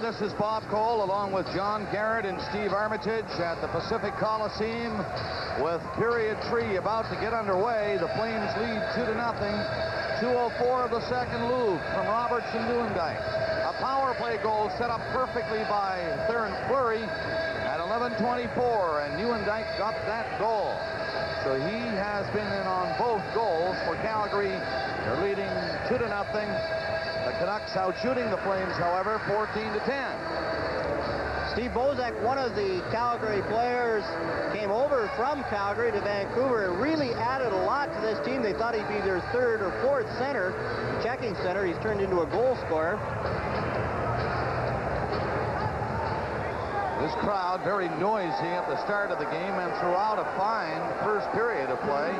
this is Bob Cole along with John Garrett and Steve Armitage at the Pacific Coliseum with period 3 about to get underway. The Flames lead 2-0. 2:04 of the second. Louvre from Roberts and Nieuwendyk. A power play goal set up perfectly by Theron Fleury at 11:24, and Nieuwendyk got that goal. So he has been in on both goals for Calgary. They're leading 2-0. The Canucks out shooting the Flames, however, 14-10. Steve Bozak, one of the Calgary players, came over from Calgary to Vancouver and really added a lot to this team. They thought he'd be their third or fourth center, checking center. He's turned into a goal scorer. This crowd very noisy at the start of the game and throughout a fine first period of play.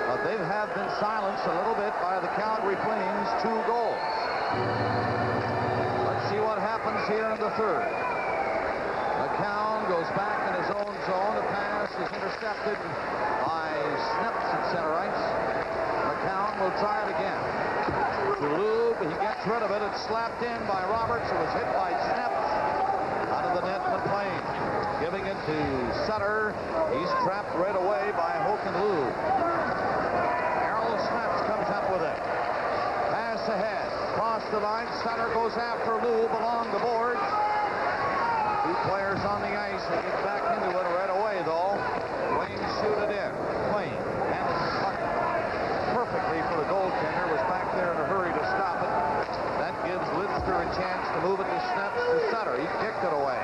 But they have been silenced a little bit by the Calgary Flames' 2 goals. Let's see what happens here in the third. McCown goes back in his own zone. The pass is intercepted by Sneps at center ice. McCown will try it again. To Louvre, he gets rid of it. It's slapped in by Roberts. It was hit by Sneps. Out of the net, McLean giving it to Sutter. He's trapped right away by Håkan Louvre. Sneps comes up with it. Pass ahead. Across the line. Sutter goes after Louvre along the boards. 2 players on the ice. They get back into it right away, though. Wayne shoot it in. Wayne handles the puck perfectly for the goaltender. Was back there in a hurry to stop it. That gives Lidster a chance to move it to Sneps to Sutter. He kicked it away.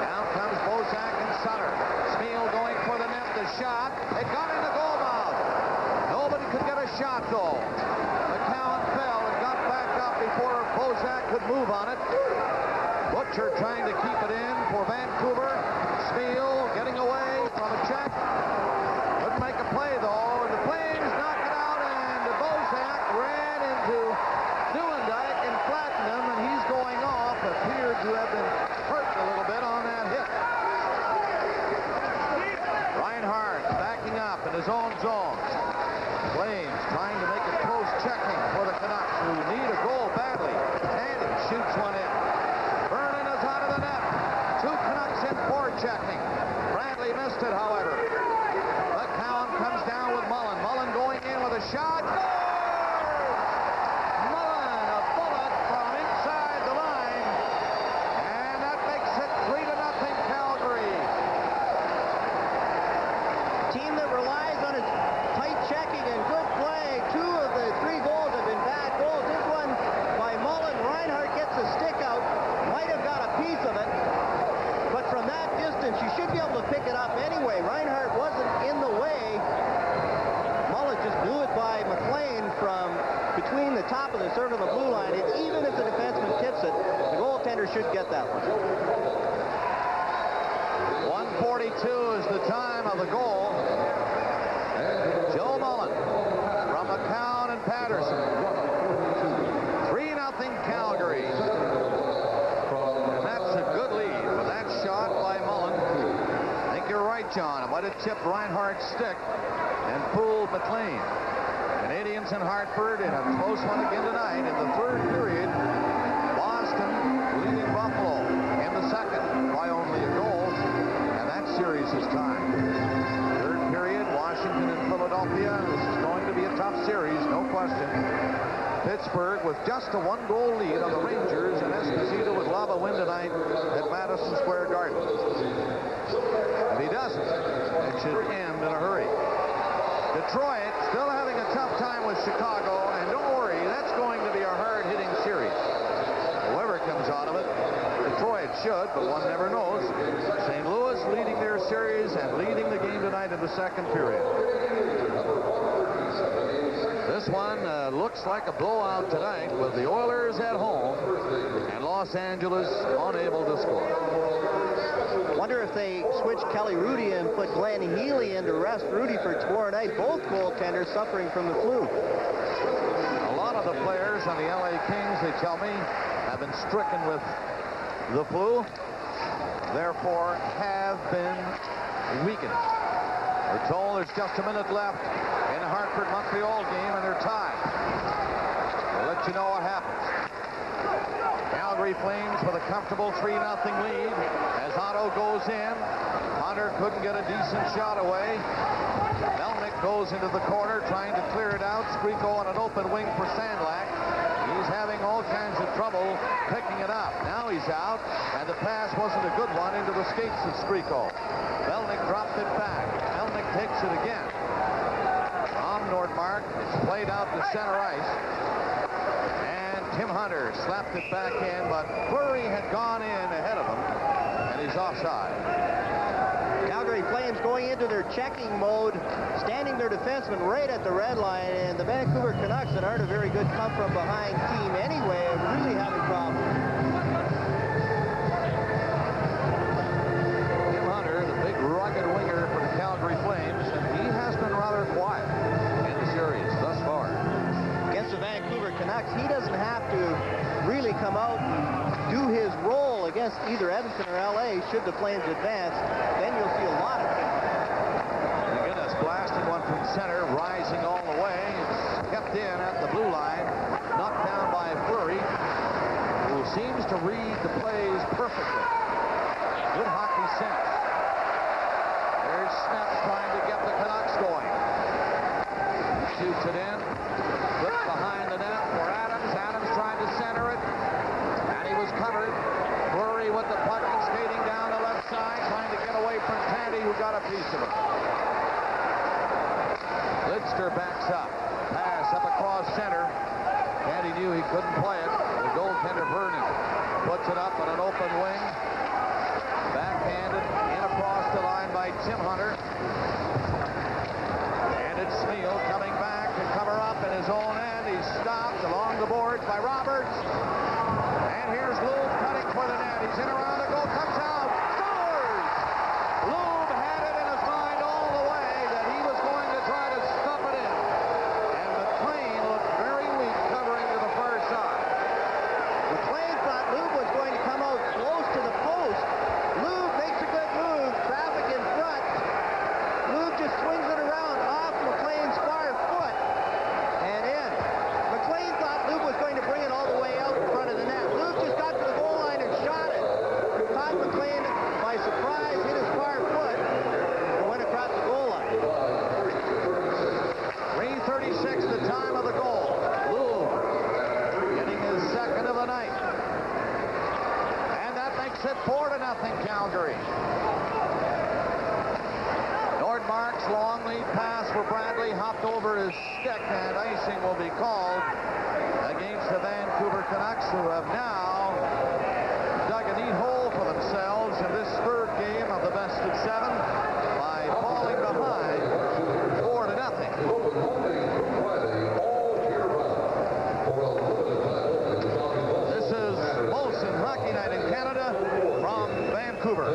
Down comes Bozak and Sutter. Smeel going for the net. The shot. It got in the goal mouth. Nobody could get a shot, though. McCown fell and got back up before Bozak could move on it. Butcher trying to keep it in for Vancouver. Smeel getting away from a check. Couldn't make a play, though. And the Flames knock it out, and Bozak ran into Nieuwendyk and flattened him, and he's going off. Appeared to have been hurt a little bit on that hit. Reinhardt backing up in his own zone. Flames trying to make it close checking for the Canucks, who need a goal badly. And he shoots one in. Vernon is out of the net. 2 Canucks in for checking. Bradley missed it, however. McCown comes down with Mullen. Mullen going in with a shot. Mullen, a bullet from inside the line. And that makes it 3-0 Calgary. Team that relies on its tight checking and good play. 2 of the 3 goals have been bad goals. This one by Mullen. Reinhardt gets a stick out. Might have got a piece of it. But from that distance, you should be able to pick it up anyway. Reinhardt wasn't in the way. Mullen just blew it by McLean from between the top of the circle and the blue line. And even if the defenseman tips it, the goaltender should get that one. 1:42 is the time of the goal. Joe Mullen from McCown and Patterson. 3-0 Calgary. And that's a good lead with that shot by Mullen. I think you're right, John. It might have tipped Reinhardt's stick and fooled McLean. Canadians in Hartford in a close one again tonight in the third period. Boston leading Buffalo in the second by only a goal. And that series is tied. Third period, Washington and Philadelphia. This is going to be a tough series, no question. Pittsburgh with just a 1-goal lead on the Rangers, and Esposito would love a win tonight at Madison Square Garden. If he doesn't, it should end in a hurry. Detroit still having a tough time with Chicago, and don't worry, that's going to be a hard-hitting series. Whoever comes out of it, Detroit should, but one never knows. St. Louis leading their series and leading the game tonight in the second period. This one looks like a blowout tonight with the Oilers at home and Los Angeles unable to score. Wonder if they switch Kelly Rudy and put Glenn Healy in to rest Rudy for tomorrow night. Both goaltenders suffering from the flu. A lot of the players on the LA Kings, they tell me, have been stricken with the flu, therefore have been weakened. We're told there's just a minute left in the Hartford-Montreal game, and they're tied. We'll let you know what happens. Calgary Calgary Flames with a comfortable 3-0 lead as Otto goes in. Hunter couldn't get a decent shot away. Melnick goes into the corner trying to clear it out. Skriko on an open wing for Sandlak. He's having all kinds of trouble picking it up. Now he's out, and the pass wasn't a good one into the skates of Skriko. Melnick dropped it back. Melnick takes it again. On Nordmark, it's played out to center ice. And Tim Hunter slapped it back in, but Fleury had gone in ahead of him, and he's offside. Calgary Flames going into their checking mode, standing their defensemen right at the red line, and the Vancouver Canucks, that aren't a very good come-from-behind team anyway, are really having problems. Tim Hunter, the big rugged winger for the Calgary Flames, and he has been rather quiet in the series thus far. Against the Vancouver Canucks, he doesn't have to really come out and do his role against either Edmonton or LA should the Flames advance. Then you'll see a lot of it. McGinnis blasting one from center, rising all the way. It's kept in at the blue line, knocked down by Fleury, who seems to read the plays perfectly. Good hockey sense. There's Smith trying to get the Canucks going. Shoots it in. Flips behind the net for Adams. Adams trying to center it. And he was covered. Fleury with the puck and skating down the left side, trying to get away from Tandy, who got a piece of it. Lidster backs up. Pass up across center. Tandy knew he couldn't play it. The goaltender Vernon puts it up on an open wing. Backhanded in across the line by Tim Hunter. And it's Smeal coming back to cover up in his own end. He's stopped along the boards by Roberts. And here's Lube cutting for the net. He's in around the goal, comes out, scores! Lube had it in his mind all the way that he was going to try to stuff it in. And McLean looked very weak covering to the far side. McLean thought Lube was going to come out close to the post. Lube makes a good move, traffic in front. Lube just swings it around off McLean's far foot and in. McLean thought Lube was going to bring it all the way out in front of the net. Lube just got to the goal line and shot it. Caught McLean by surprise, hit his far foot, and went across the goal line. 3:36 the time of the goal. Lube getting his second of the night. And that makes it 4-0 Calgary. Nordmark's long lead pass for Bradley hopped over his stick, and icing will be called against the Vancouver Canucks, who have now dug a neat hole for themselves in this third game of the best of 7 by falling behind 4-0. This is Molson Hockey Night in Canada from Vancouver.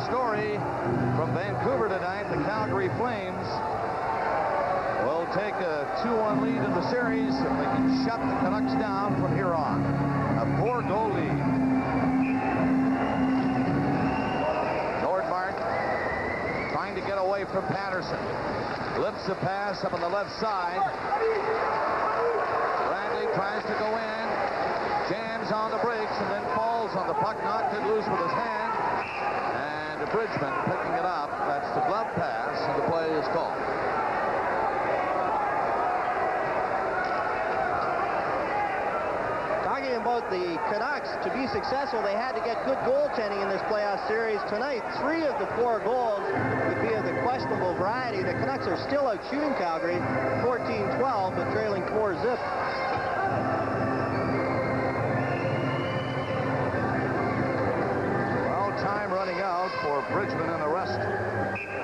Story from Vancouver tonight. The Calgary Flames will take a 2-1 lead in the series if they can shut the Canucks down from here on. A 4-goal lead. Nordmark trying to get away from Patterson. Lifts the pass up on the left side. Bradley tries to go in. Jams on the brakes and then falls on the puck. Knocked it loose with his hand. Bridgman picking it up. That's the glove pass, and the play is called. Talking about the Canucks, to be successful, they had to get good goaltending in this playoff series. Tonight, 3 of the 4 goals would be of the questionable variety. The Canucks are still out shooting Calgary, 14-12, but trailing 4-0. time running out for Bridgman and the rest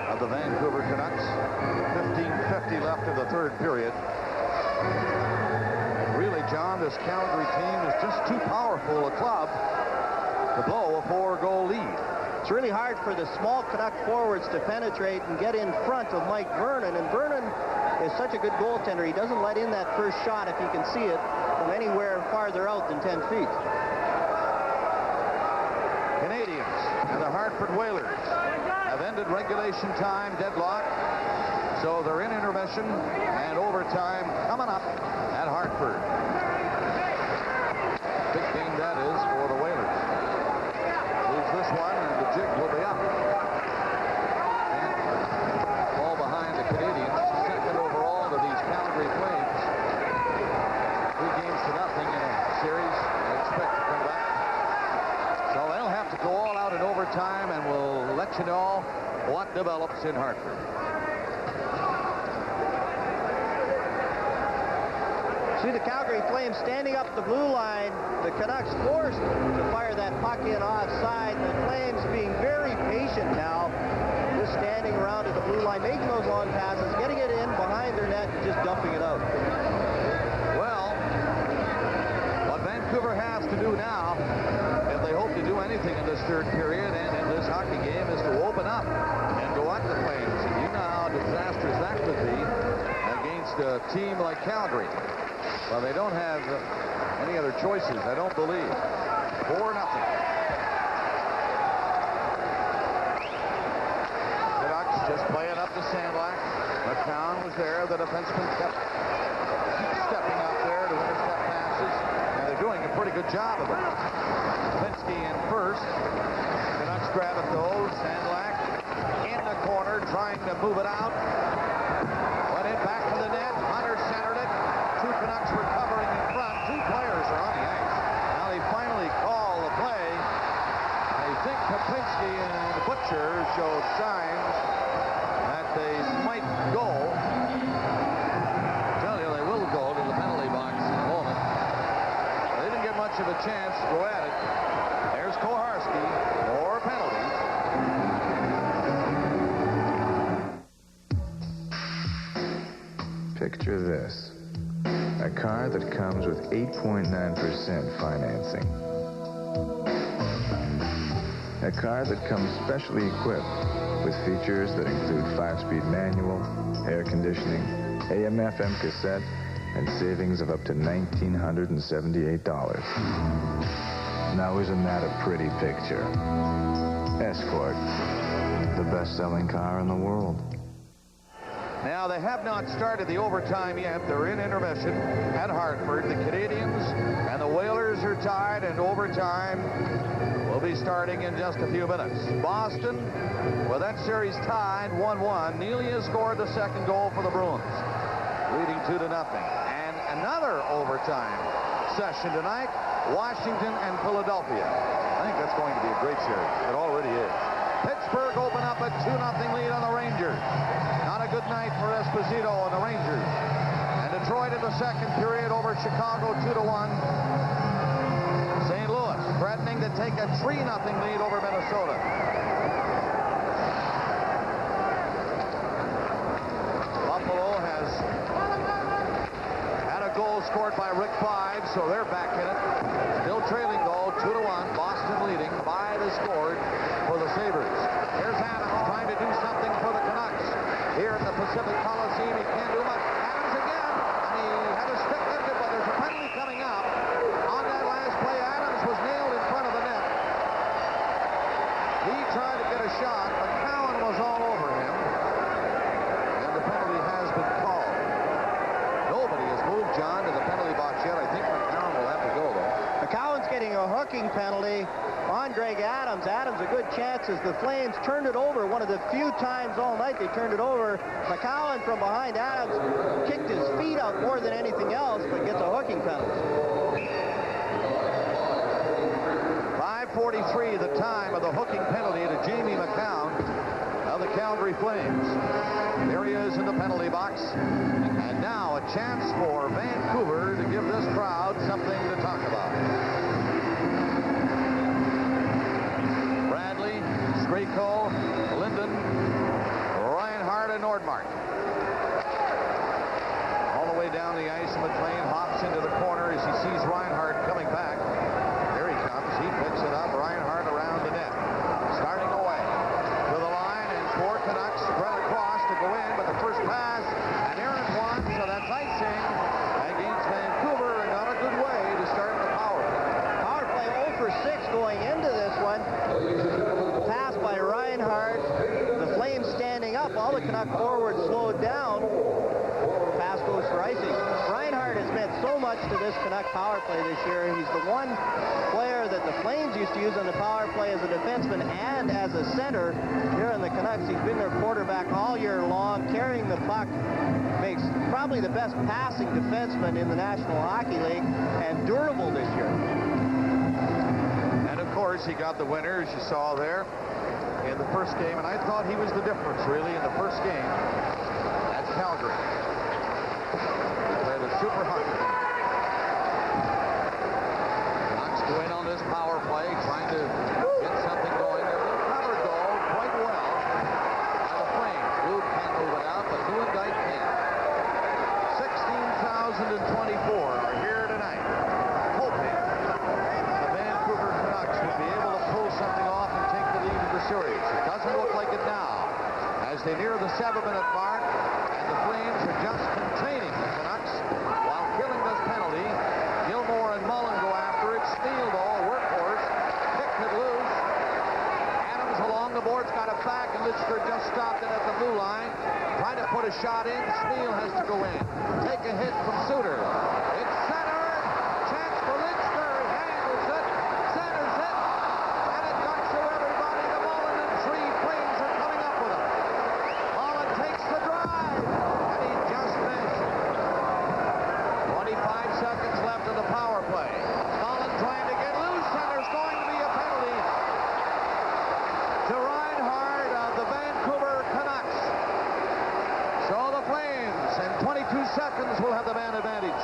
of the Vancouver Canucks. 15:50 left of the third period. Really, John, this Calgary team is just too powerful a club to blow a 4-goal lead. It's really hard for the small Canuck forwards to penetrate and get in front of Mike Vernon, and Vernon is such a good goaltender. He doesn't let in that first shot, if you can see it, from anywhere farther out than 10 feet. Canadians and the Hartford Whalers have ended regulation time deadlock, so they're in intermission and overtime coming up at Hartford. Big game that is for the Whalers. Lose this one and the jig will be up. And fall behind the Canadians, second overall to these Calgary Flames. 3-0 in a series. I expect to come back. So they'll have to go all out in overtime, and we'll let you know what develops in Hartford. See the Calgary Flames standing up the blue line. The Canucks forced to fire that puck in offside. The Flames being very patient now, just standing around at the blue line, making those long passes, getting it in behind their net, and just dumping it out. Well, what Vancouver has to do now, if they hope to do anything in this third period and in this hockey game, is to open up and go at the Flames. And you know how disastrous that could be against a team like Calgary. Well, they don't have any other choices, I don't believe. 4-0. Canucks just playing up the Sandlak. McCown was there. The defenseman kept stepping out there to intercept passes. And they're doing a pretty good job of it. Pinsky in first. Canucks grab it though. Sandlak in the corner trying to move it out. Went in back to the net. Hunter centered it. Two Canucks were covering in front. Two players are on the ice. Now they finally call the play. I think Kapinski and Butcher showed signs that they might go. I tell you, they will go to the penalty box in a moment. They didn't get much of a chance to go at it. There's Koharski. More penalties. Picture this. A car that comes with 8.9% financing. A car that comes specially equipped with features that include 5-speed manual, air conditioning, AM/FM cassette, and savings of up to $1,978. Now isn't that a pretty picture? Escort, the best-selling car in the world. Now, they have not started the overtime yet. They're in intermission at Hartford. The Canadians and the Whalers are tied, and overtime will be starting in just a few minutes. Boston, with that series tied 1-1. Neely has scored the second goal for the Bruins, leading 2-0. And another overtime session tonight, Washington and Philadelphia. I think that's going to be a great series. It already is. Pittsburgh open up a 2-0 lead on the Rangers. Not a good night for Esposito and the Rangers. And Detroit in the second period over Chicago 2-1. St. Louis threatening to take a 3-0 lead over Minnesota. Buffalo has had a goal scored by Rick Five, so they're back in it. Still trailing though, 2-1. Boston leading by the score for the Sabres. Here's Adams trying to do something for the Canucks. Here at the Pacific Coliseum, he can't do much. Adams again, and he had a stick lifted, but there's a penalty coming up. On that last play, Adams was nailed in front of the net. He tried to get a shot, but Cowan was all over him. And the penalty has been called. Nobody has moved John to the penalty box yet. I think McCowan will have to go, though. McCowan's getting a hooking penalty on Greg Adams. Adams a good chance as the Flames turned it over. One of the few times all night they turned it over. McCowan from behind Adams kicked his feet out more than anything else, but gets a hooking penalty. 5:43 the time of the hooking penalty to Jamie McCown of the Calgary Flames. There he is in the penalty box. And now a chance for Vancouver to give this crowd something to talk about. Bradley mark. All the way down the ice, McLean hops into the corner as he sees Reinhart coming back. There he comes. He picks it up. Reinhart around the net. Starting away to the line, and 4 Canucks spread across to go in, but the first pass, an errant one, so that's icing against Vancouver, and not a good way to start the power play. Power play 0 for 6 going into this one. Pass by Reinhart. The Flames standing up. All the Canuck forwards slowed down. Pass goes for icing. Reinhart has meant so much to this Canuck power play this year. He's the one player that the Flames used to use on the power play as a defenseman and as a center. Here in the Canucks, he's been their quarterback all year long, carrying the puck. Makes probably the best passing defenseman in the National Hockey League, and durable this year. And of course, he got the winner, as you saw there, in the first game, and I thought he was the difference, really, in the first game at Calgary. He played a super hockey game. Knox go in on this power play, trying to get something going. There's a cover goal quite well by the Flames. Blue can't move it out, but Blue and Dyke can. 16,024 are here tonight, hoping the Vancouver Canucks would be able to pull something off and take the lead in the series. It doesn't look like it now, as they near the 7-minute mark, and the Flames are just containing the Canucks while killing this penalty. Gilmore and Mullen go after it. Steele, though, workhorse, kicked it loose. Adams along the boards, got it back, and Litchfield just stopped it at the blue line. Trying to put a shot in. Steele has to go in. Take a hit from Suter. It's centered. Chance for Litchfield. He handles it. Centers it. And it ducks through everybody to Mullen, and 3 Flames are coming up with him. Mullen takes the drive, and he just missed. 25 seconds left in the power play. Mullen trying to get loose, and there's going to be a penalty to Reinhart of the Vancouver Canucks. So the Flames, in 22 seconds, will have the man advantage.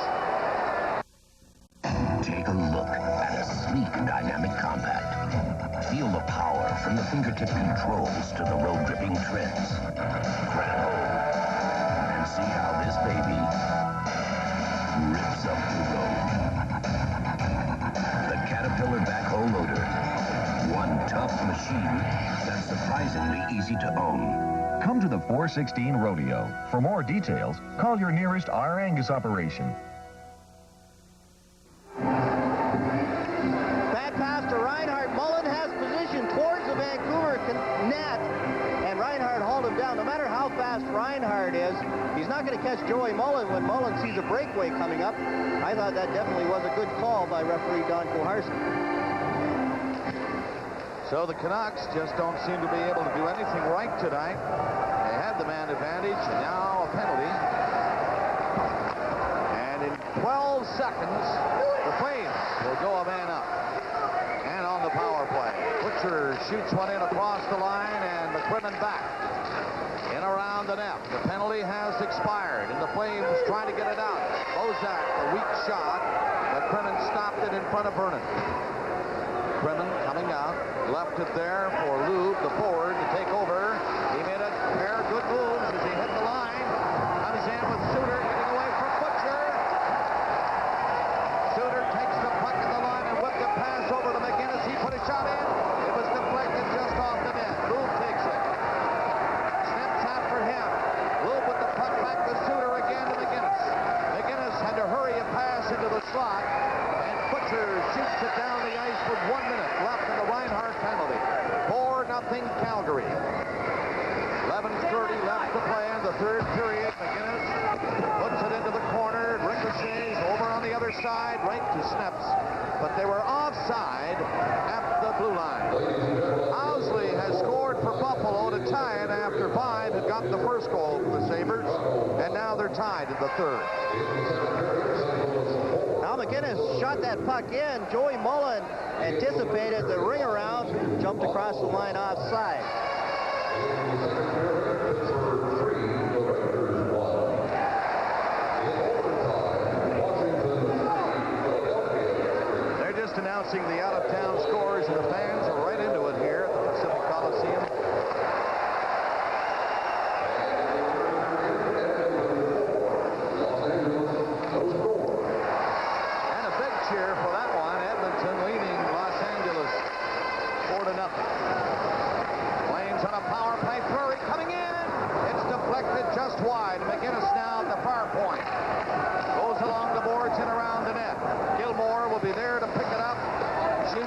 Take a look at a sleek, dynamic compact. Feel the power from the fingertip controls to the road-gripping treads. Grab hold and see how this baby rips up the road. The Caterpillar backhoe loader. One tough machine that's surprisingly easy to own. Come to the 416 Rodeo. For more details, call your nearest R. Angus operation. Bad pass to Reinhart. Mullen has position towards the Vancouver net, and Reinhart hauled him down. No matter how fast Reinhart is, he's not going to catch Joey Mullen when Mullen sees a breakaway coming up. I thought that definitely was a good call by referee Don Koharski. So the Canucks just don't seem to be able to do anything right tonight. They had the man advantage, and now a penalty. And in 12 seconds, the Flames will go a man up. And on the power play, Butcher shoots one in across the line, and McCrimmon back. In around the net. The penalty has expired, and the Flames trying to get it out. Bozak, a weak shot. McCrimmon stopped it in front of Vernon. McCrimmon coming out, left it there for Lube, the forward, to take over. He made a pair of good moves as he hit the line. Comes in with Suter, getting away from Butcher. Suter takes the puck at the line and whipped the pass over to McGinnis. He put a shot in. It was deflected just off the net. Lube takes it. Snaps after him. Lube with the puck back to Suter again to McGinnis. McGinnis had to hurry a pass into the slot. Shoots it down the ice with 1 minute left in the Reinhart penalty. 4-0 Calgary. 11:30 left to play in the third period. McGinnis puts it into the corner. Ricochets over on the other side, right to Sneps. But they were offside at the blue line. Owsley has scored for Buffalo to tie it after 5 had gotten the first goal for the Sabres. And now they're tied in the third. Now McGinnis shot that puck in. Joey Mullen anticipated the ring around, jumped across the line offside. They're just announcing the out-of-town scores, and the fans are right into it here at the Pacific Coliseum.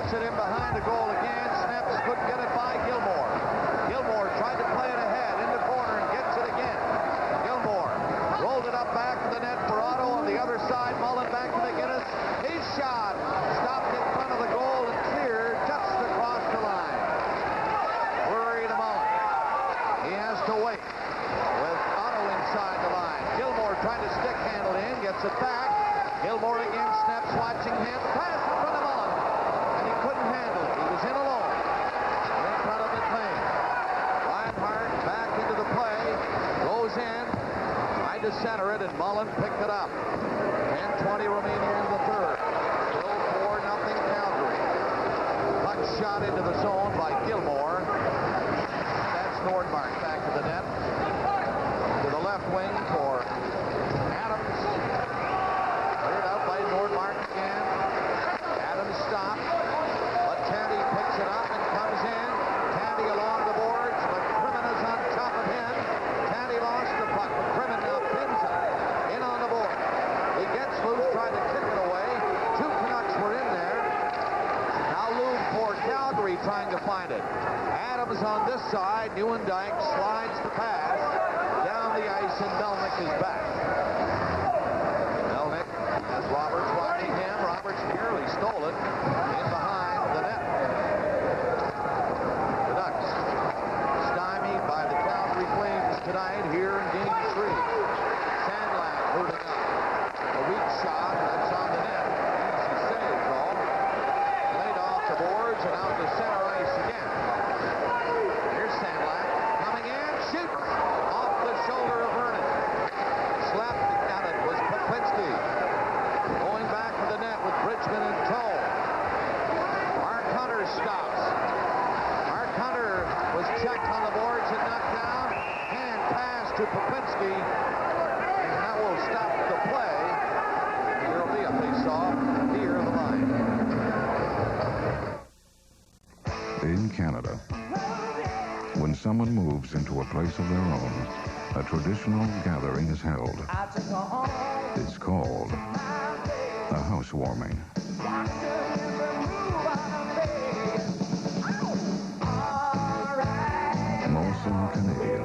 Puts it in behind the goal again. Snaps, couldn't get it by Gilmore. Gilmore tried to play it ahead in the corner and gets it again. Gilmore rolled it up back to the net for Otto on the other side. Mullen back to McGinnis. His shot stopped in front of the goal and cleared just across the line. Flurry to Mullen. He has to wait with Otto inside the line. Gilmore trying to stick handle in, gets it back. Gilmore again snaps, watching him. Pass in front of Mullen. And he couldn't handle it. He was in alone. In front of McLean. Reinhardt back into the play. Goes in. Tried to center it, and Mullen picked it up. 10:20 remaining in the third. Still 4-0 Calgary. Puck shot into the zone by Gilmore. That's Nordmark back to the net. To the left wing for Adams. Cleared out by Nordmark again. Adams stopped. But Tandy picks it up and comes in. Tandy along the boards, but Crimmins is on top of him. Tandy lost the puck, but Crimmins now pins it in on the board. He gets loose, trying to kick it away. Two Canucks were in there. Now Loeb for Calgary trying to find it. Adams on this side. Nieuwendyk slides the pass down the ice, and Melnick is back. Melnick has Roberts watching him. Roberts nearly stole it in behind the net. The Ducks stymied by the Calgary Flames tonight here in Game 3. Sandlak moving up. A weak shot, that's on the net. Easy save call. Played off the boards and out to center ice again. Here's Sandlak coming in, shoots off the shoulder of Vernon. Slapped at it was Popinski. Going back to the net with Bridgman in tow. Mark Hunter stops. Mark Hunter was checked on the boards and knocked down. Hand pass to Popinski. And that will stop the play. There'll be a face-off near the line. In Canada, when someone moves into a place of their own, a traditional gathering is held. It's called a housewarming. Molson Canadian.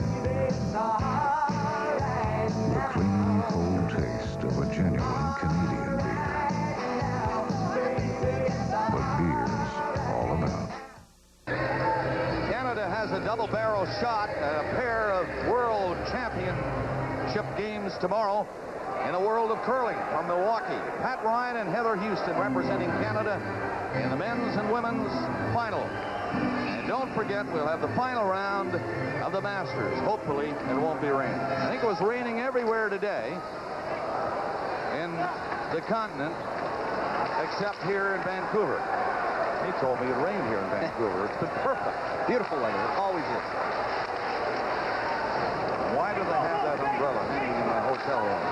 The clean, cold taste of a genuine Canadian beer. But beer's all about. Canada has a double-barrel shot at a pair of world championship games tomorrow in a world of curling from Milwaukee. Pat Ryan and Heather Houston representing Canada in the men's and women's final. And don't forget, we'll have the final round of the Masters. Hopefully, it won't be raining. I think it was raining everywhere today in the continent except here in Vancouver. He told me it rained here in Vancouver. It's been perfect. Beautiful weather. It always is. Why do they have that umbrella hanging in my hotel room?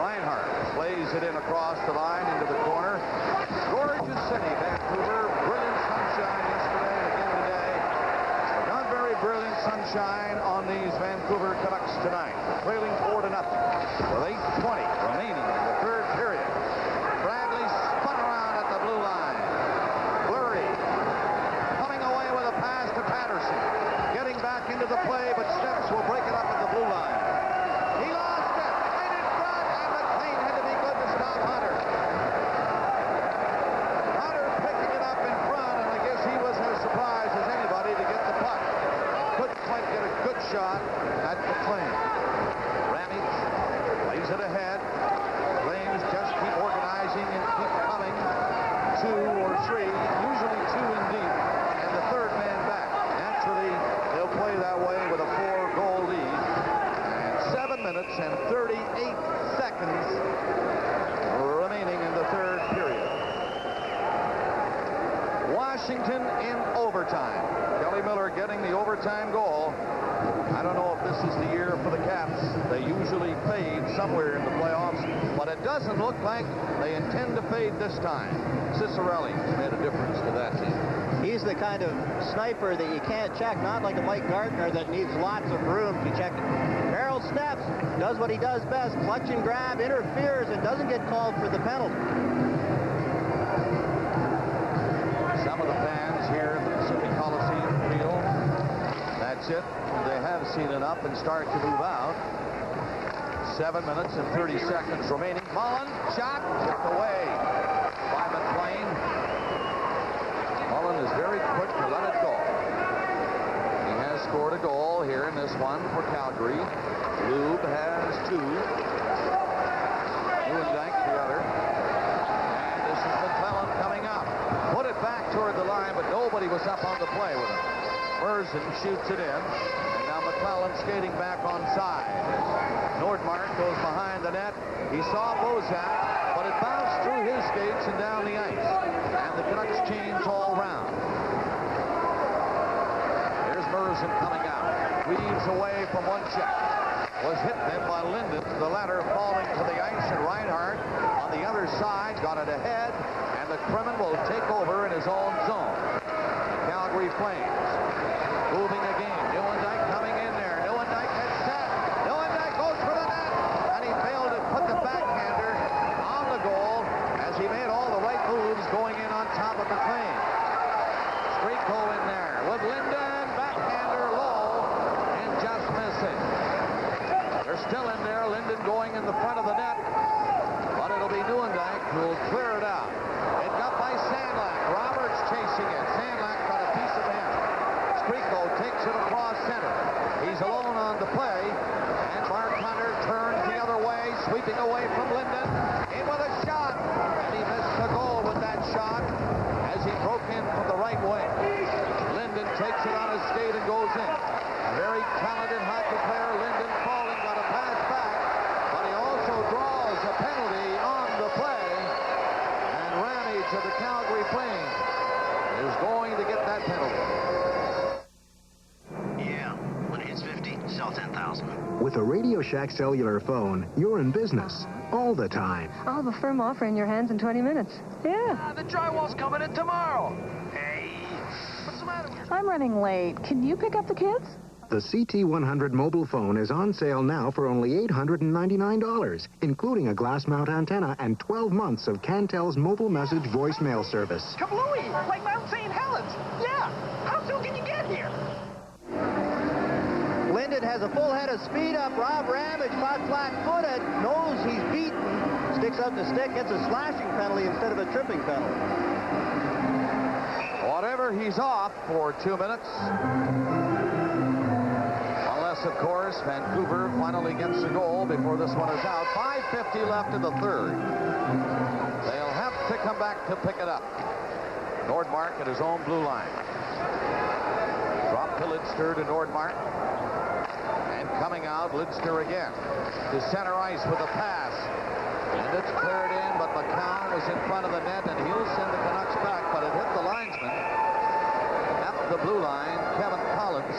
Reinhardt plays it in across the line into the corner. Gorgeous city, Vancouver. Brilliant sunshine yesterday and again today. But not very brilliant sunshine on these Vancouver Canucks tonight. Trailing 4-0 with 8:20 remaining in the third period. Bradley spun around at the blue line. Fleury coming away with a pass to Patterson. Getting back into the play, but Steps will break it up at the blue line. He lost it. Right in front, and McLean had to be good to stop Hunter. Hunter picking it up in front, and I guess he was as surprised as anybody to get the puck. Couldn't quite get a good shot at McLean. Ramage plays it ahead. Flames just keep organizing and keep coming. 2 or 3, usually 2 in deep, and the third man back. Naturally, they'll play that way with a 4-goal lead. And 7 minutes and 38 seconds remaining in the third period. Washington in overtime. Kelly Miller getting the overtime goal. I don't know if this is the year for the Caps. They usually fade somewhere in the playoffs, but it doesn't look like they intend to fade this time. Cicerelli made a difference to that team. He's the kind of sniper that you can't check, not like a Mike Gardner that needs lots of room to check it. Harold Steps does what he does best, clutch and grab, interferes, and doesn't get called for the penalty. that's it. They have seen enough and start to move out. 7 minutes and 30 seconds remaining. Mullen, shot, tipped away by McLean. Mullen is very quick to let it go. He has scored a goal here in this one for Calgary. Lube has 2. Newendijk the other. And this is McClellan coming up. Put it back toward the line, but nobody was up on the play with him. Merzen shoots it in. And now McClellan skating back on side. Nordmark goes behind the net. He saw Bozak, but it bounced through his skates and down the ice. And the Canucks change all round. Here's Merzen coming out. Weaves away from one check. Was hit then by Linden. The latter falling to the ice, and Reinhart on the other side got it ahead, and the Kremen will take over in his own zone. The Calgary Flames moving again. Newendijk coming in there. Newendijk heads set. Newendijk goes for the net, and he failed to put the backhander on the goal as he made all the right moves going in on top of McLean. Striko in there with Linden, backhander low, and just missing. They're still in there. Linden going in the front of the net, but it'll be Newendijk who will clear it out. It got by Sandlak. Roberts chasing it. Sandlak got a piece of him. Striko takes it across center. He's alone on the play, and Mark Hunter turns the other way, sweeping away from Linden. In with a shot, and he missed the goal with that shot as he broke in from the right wing. Linden takes it on his skate and goes in. A very talented hockey player, Linden, falling, got a pass back, but he also draws a penalty on the play, and Ramage of the Calgary Flames is going to get that penalty. Yeah, when it hits 50, sell 10,000. With a Radio Shack cellular phone, you're in business all the time. I'll have a firm offer in your hands in 20 minutes. Yeah. The drywall's coming in tomorrow. Hey, what's the matter with you? I'm running late. Can you pick up the kids? The CT100 mobile phone is on sale now for only $899, including a glass mount antenna and 12 months of Cantel's mobile message voicemail service. Kablooey! Like Mount St. Helens! Yeah! How soon can you get here? Linden has a full head of speed up. Rob Ramage caught flat-footed, knows he's beaten, sticks out the stick, gets a slashing penalty instead of a tripping penalty. Whatever, he's off for 2 minutes. Unless, of course, Vancouver finally gets a goal before this one is out. 5:50 left in the third. They'll have to come back to pick it up. Nordmark at his own blue line. Drop to Lidster to Nordmark. And coming out, Lidster again. To center ice with a pass. And it's cleared in, but McCown was in front of the net, and he'll send the Canucks back, but it hit the linesman at the blue line, Kevin Collins.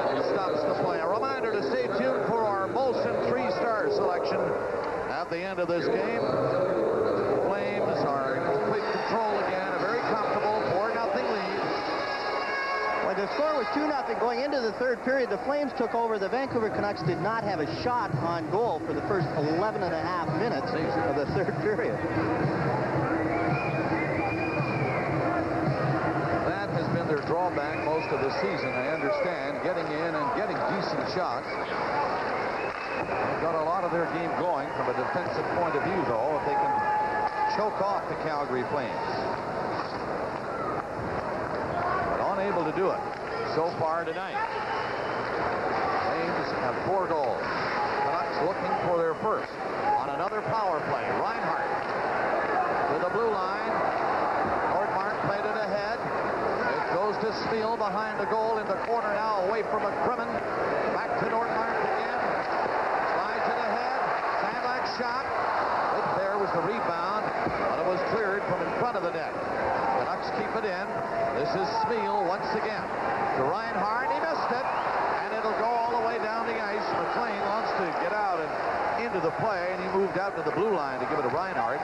And that stops the play. A reminder to stay tuned for our Molson 3-star selection at the end of this game. The Flames are in complete control again, a very comfortable 4-0 lead. When the score was 2-0 going into the third period, the Flames took over. The Vancouver Canucks did not have a shot on goal for the first 11 and a half minutes of the third period. That has been their drawback most of the season, I understand, getting in and getting decent shots. They've got a lot of their game going from a defensive point of view, though, if they can choke off the Calgary Flames. Unable to do it so far tonight. Flames have 4 goals. Canucks looking for their first on another power play. Reinhart to the blue line. Nordmark played it ahead. It goes to Steele behind the goal in the corner now, away from McCrimmon. Back to Nordmark again. Slides it ahead. Sandlak shot. Right there was the rebound, but it was cleared from in front of the net. Canucks keep it in. This is Steele once again to Reinhart. He missed it, and it'll go all the way down the ice. McLean wants to get out and into the play, and he moved out to the blue line to give it to Reinhart.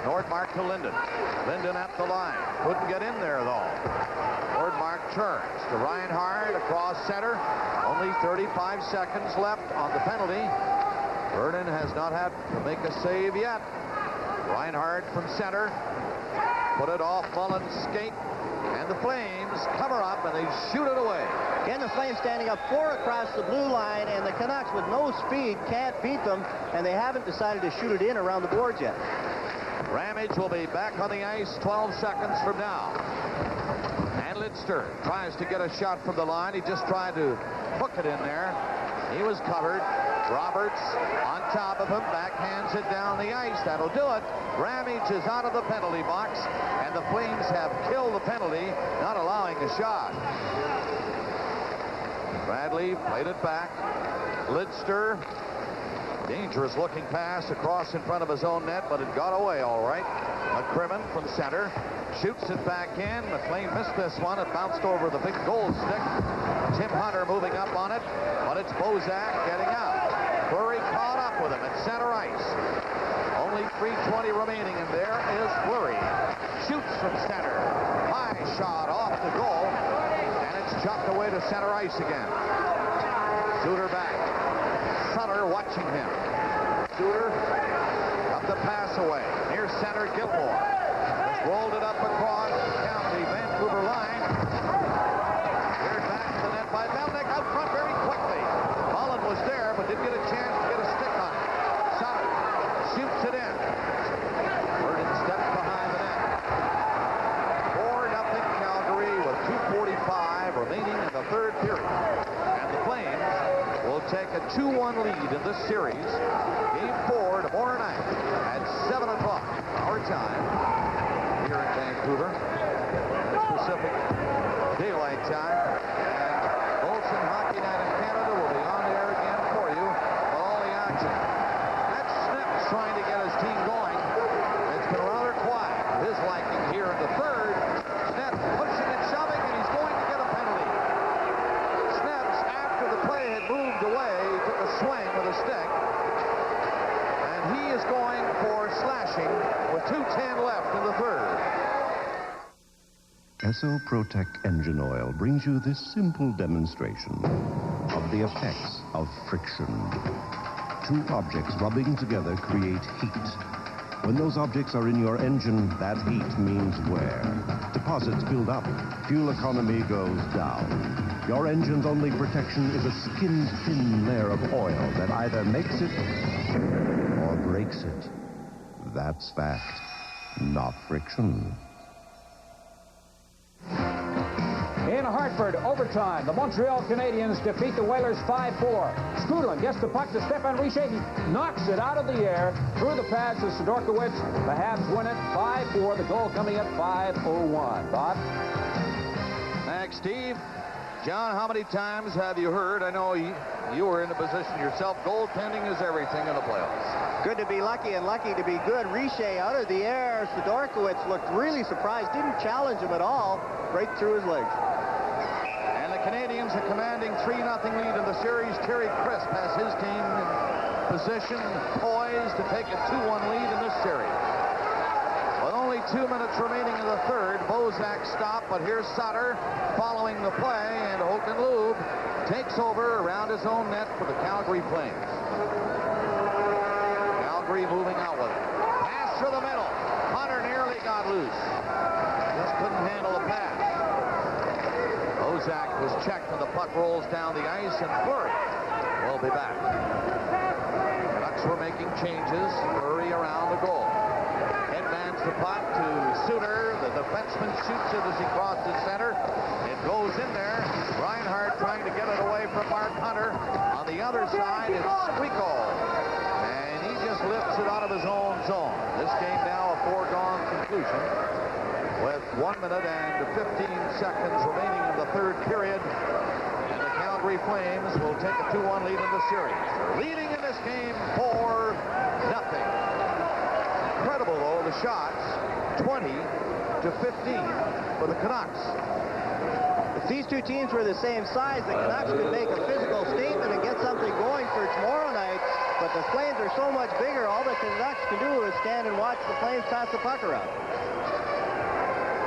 Nordmark to Linden. Linden at the line. Couldn't get in there, though. Nordmark turns to Reinhart across center. Only 35 seconds left on the penalty. Vernon has not had to make a save yet. Reinhart from center. Put it off Mullen's skate. And the Flames cover up, and they shoot it away. Again, the Flames standing up 4 across the blue line, and the Canucks with no speed can't beat them, and they haven't decided to shoot it in around the boards yet. Ramage will be back on the ice 12 seconds from now. And Lidster tries to get a shot from the line. He just tried to hook it in there. He was covered. Roberts on top of him, backhands it down the ice. That'll do it. Ramage is out of the penalty box, and the Flames have killed the penalty, not allowing a shot. Bradley played it back. Lidster, dangerous looking pass across in front of his own net, but it got away all right. McCrimmon from center shoots it back in. McLean missed this one. It bounced over the big goal stick. Tim Hunter moving up on it, but it's Bozak getting out. Fleury caught up with him at center ice. Only 3:20 remaining, and there is Fleury. Shoots from center. High shot off the goal, and it's chucked away to center ice again. Suter back. Sutter watching him. Suter got the pass away. Near center, Gilmore. Just rolled it up across the Vancouver line. Cleared back to the net by Melnick. Out front very quickly. Mullen was there, but didn't get a chance to get a stick on it. Sutter shoots it in. Burden steps behind the net. 4-0 Calgary with 2:45 remaining in the third period. And the Flames will take a 2-1 lead in this series. Game 4 tomorrow night at 7 o'clock our time here in Vancouver. Pacific Daylight Time. And Olsen Hockey Night in Canada will be on the air again for you with all the action. That's Snips trying to get his team going. It's been rather quiet for his liking here in the third. Snips pushing and shoving, and he's going to get a penalty. Snips, after the play had moved away, took a swing with a stick. And he is going for slashing with 2:10 left in the third. Esso Protect Engine Oil brings you this simple demonstration of the effects of friction. Two objects rubbing together create heat. When those objects are in your engine, that heat means wear. Deposits build up, fuel economy goes down. Your engine's only protection is a skin-thin layer of oil that either makes it or breaks it. That's fact, not friction. In Hartford, overtime, the Montreal Canadiens defeat the Whalers 5-4. Skrudland gets the puck to Stefan Richer. He knocks it out of the air through the pads to Sidorkiewicz. The Habs win it 5-4. The goal coming at 5:01. Bob? Thanks, Steve. John, how many times have you heard, I know you were in a position yourself, goaltending is everything in the playoffs. Good to be lucky and lucky to be good. Richer out of the air. Sidorkiewicz looked really surprised. Didn't challenge him at all. Right through his legs. And the Canadians are commanding 3-0 lead in the series. Terry Crisp has his team in position, poised to take a 2-1 lead in this series. With only 2 minutes remaining in the third, Bozak stopped, but here's Sutter following the play, and Holton Lube takes over around his own net for the Calgary Flames. Calgary moving out with it. Pass through the middle. Hunter nearly got loose. Just couldn't handle the pass. Bozak was checked, and the puck rolls down the ice, and Fleury will be back. Canucks were making changes. Fleury around the goal. Headmans the puck to Suter. The defenseman shoots it as he crosses center. It goes in there. Reinhardt trying to get it away from Mark Hunter. On the other side, it's Squeako. And he just lifts it out of his own zone. This game now a foregone conclusion with 1 minute and 15 seconds remaining in the third period. And the Calgary Flames will take a 2-1 lead in the series. They're leading in this game 4-0. Incredible, though, the shots, 20-15 for the Canucks. If these two teams were the same size, the Canucks could make a physical statement and get something going for tomorrow night. But the Flames are so much bigger, all the Canucks can do is stand and watch the Flames pass the puck around.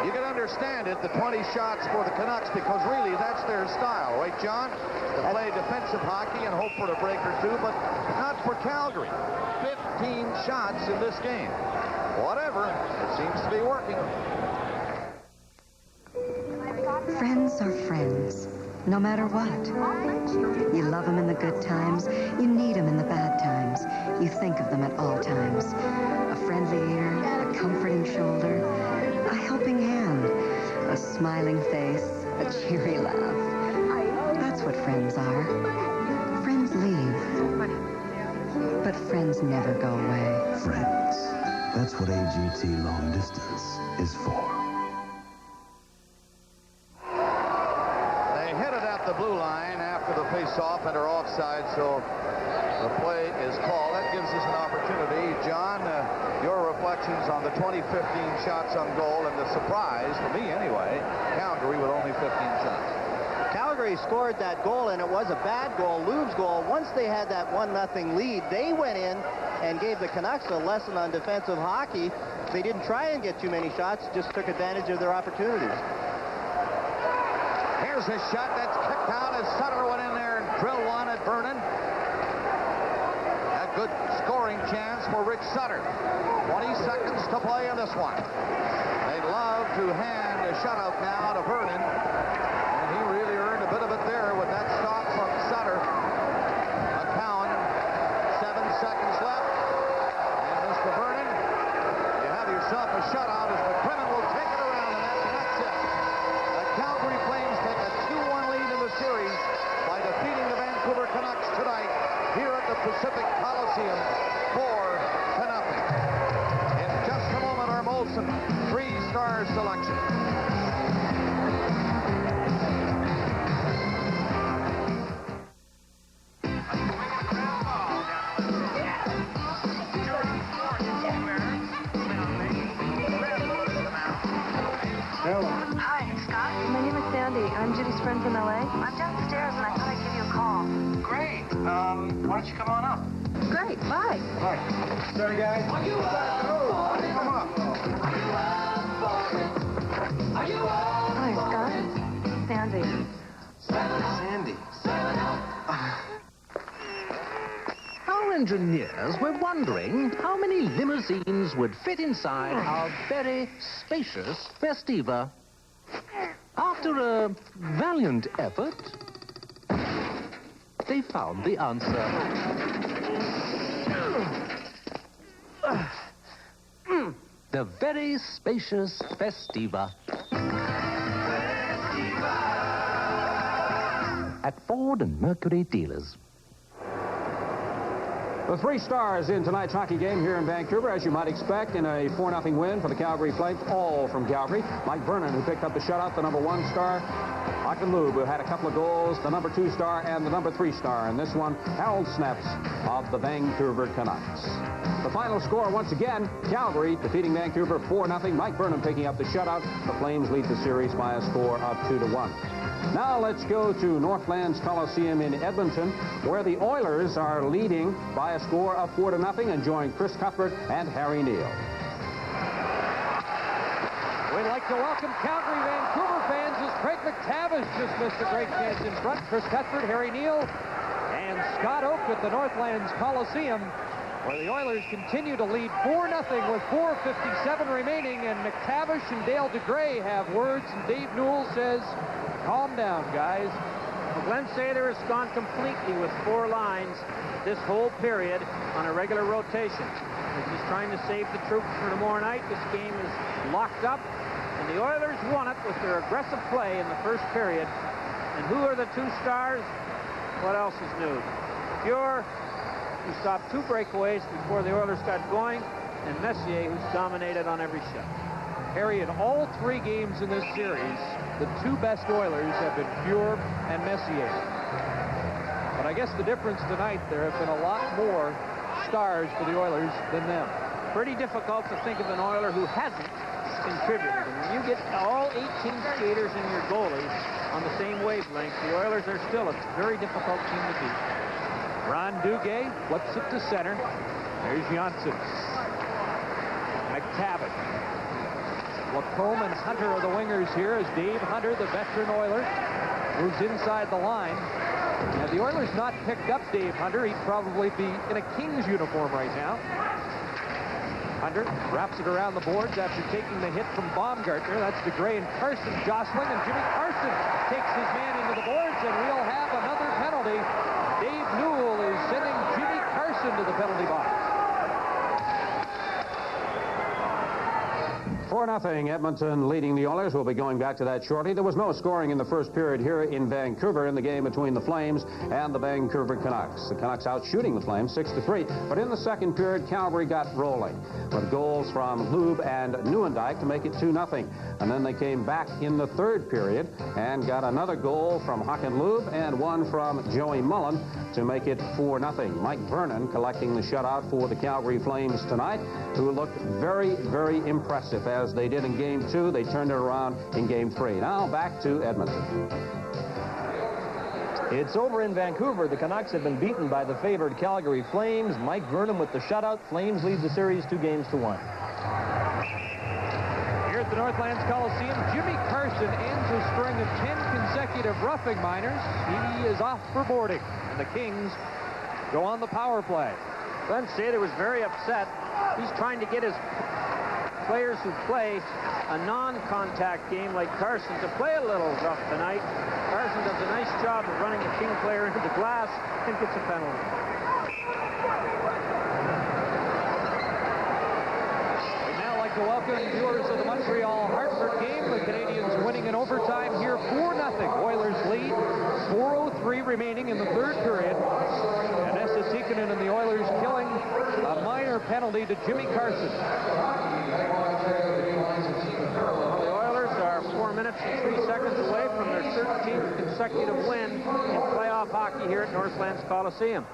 You can understand it, the 20 shots for the Canucks, because really that's their style, right, John? To play defensive hockey and hope for a break or two, but not for Calgary. 15 shots in this game. Whatever, it seems to be working. no matter what. You love them in the good times. You need them in the bad times. You think of them at all times. A friendly ear, a comforting shoulder, a helping hand, a smiling face, a cheery laugh. That's what friends are. Friends leave, but friends never go away. Friends. That's what AGT long distance is for. They hit it at the blue line after the face-off and are offside, so the play is called. That gives us an opportunity. John, your reflections on the 2015 shots on goal and the surprise, for me anyway, Calgary with only 15 shots. Calgary scored that goal, and it was a bad goal, Loub's goal. Once they had that 1-0 lead, they went in and gave the Canucks a lesson on defensive hockey. They didn't try and get too many shots, just took advantage of their opportunities. Here's a shot that's kicked out as Sutter went in there and drilled one at Vernon. A good scoring chance for Rich Sutter. 20 seconds to play in this one. They'd love to hand a shutout now to Vernon. And he really earned a bit of it there with that stop from Sutter. McCowan, 7 seconds left. And Mr. Vernon, you have yourself a shutout as McCrimmon will take it around the net, and that's it. The Calgary Flames take a 2-1 lead in the series by defeating the Vancouver Canucks tonight here at the Pacific Coliseum 4-0. In just a moment, our Molson 3-star selection. Hi, Scott. My name is Sandy. I'm Judy's friend from L.A. I'm downstairs, and I thought I'd give you a call. Great. Why don't you come on up? Great. Bye. All right. Sorry, guys. Come on. Hi, Scott. Sandy. Sandy. Our engineers were wondering how many limousines would fit inside our very spacious Festiva. After a valiant effort, they found the answer. The very spacious Festiva. At Ford and Mercury dealers. The 3 stars in tonight's hockey game here in Vancouver, as you might expect, in a 4-0 win for the Calgary Flames, all from Calgary. Mike Vernon, who picked up the shutout, the number 1 star. Lachlan Loub, who had a couple of goals, the number 2 star, and the number 3 star. And this one, Harold Snaps of the Vancouver Canucks. The final score, once again, Calgary defeating Vancouver 4-0. Mike Vernon picking up the shutout. The Flames lead the series by a score of 2-1. Now let's go to Northlands Coliseum in Edmonton, where the Oilers are leading by a score of 4-0 and join Chris Cuthbert and Harry Neal. We'd like to welcome Calgary Vancouver fans as Craig McTavish just missed a great chance in front. Chris Cuthbert, Harry Neal, and Scott Oak at the Northlands Coliseum, where the Oilers continue to lead 4-0 with 4:57 remaining, and McTavish and Dale DeGray have words, and Dave Newell says, calm down, guys. Well, Glenn Sather has gone completely with 4 lines this whole period on a regular rotation. He's trying to save the troops for tomorrow night. This game is locked up, and the Oilers won it with their aggressive play in the first period. And who are the 2 stars? What else is new? Pure, who stopped 2 breakaways before the Oilers got going, and Messier, who's dominated on every shot. Harry, in all 3 games in this series, the 2 best Oilers have been Pure and Messier. But I guess the difference tonight, there have been a lot more stars for the Oilers than them. Pretty difficult to think of an Oiler who hasn't contributed. And when you get all 18 skaters and your goalies on the same wavelength, the Oilers are still a very difficult team to beat. Ron Duguay flips it to center. There's Janssen. McTavish. Lacombe and Hunter are the wingers here as Dave Hunter, the veteran Oiler, moves inside the line. Had the Oilers not picked up Dave Hunter, he'd probably be in a Kings uniform right now. Hunter wraps it around the boards after taking the hit from Baumgartner. That's DeGray and Carson jostling, and Jimmy Carson takes his man into the boards, and we'll have another penalty. Dave Newell is sending Jimmy Carson to the penalty box. 4-0 Edmonton leading the Oilers. We'll be going back to that shortly. There was no scoring in the first period here in Vancouver in the game between the Flames and the Vancouver Canucks. The Canucks out shooting the Flames 6-3. But in the second period, Calgary got rolling with goals from Lube and Nieuwendyk to make it 2-0. And then they came back in the third period and got another goal from Huck and Lube and one from Joey Mullen to make it 4-0. Mike Vernon collecting the shutout for the Calgary Flames tonight, who looked very, very impressive as they did in Game 2. They turned it around in Game 3. Now back to Edmonton. It's over in Vancouver. The Canucks have been beaten by the favored Calgary Flames. Mike Vernon with the shutout. Flames lead the series 2-1. Here at the Northlands Coliseum, Jimmy Carson ends a string of 10 consecutive roughing minors. He is off for boarding, and the Kings go on the power play. Glenn Sather was very upset. He's trying to get his players who play a non-contact game like Carson to play a little rough tonight. Carson does a nice job of running a King player into the glass and gets a penalty. We'd now like to welcome viewers of the Montreal-Hartford game. The Canadians winning in overtime here 4-0. Oilers lead. 4:03 remaining in the third period. And Esa Tikkanen and the Oilers killing a minor penalty to Jimmy Carson. The Oilers are 4 minutes and 3 seconds away from their 13th consecutive win in playoff hockey here at Northlands Coliseum.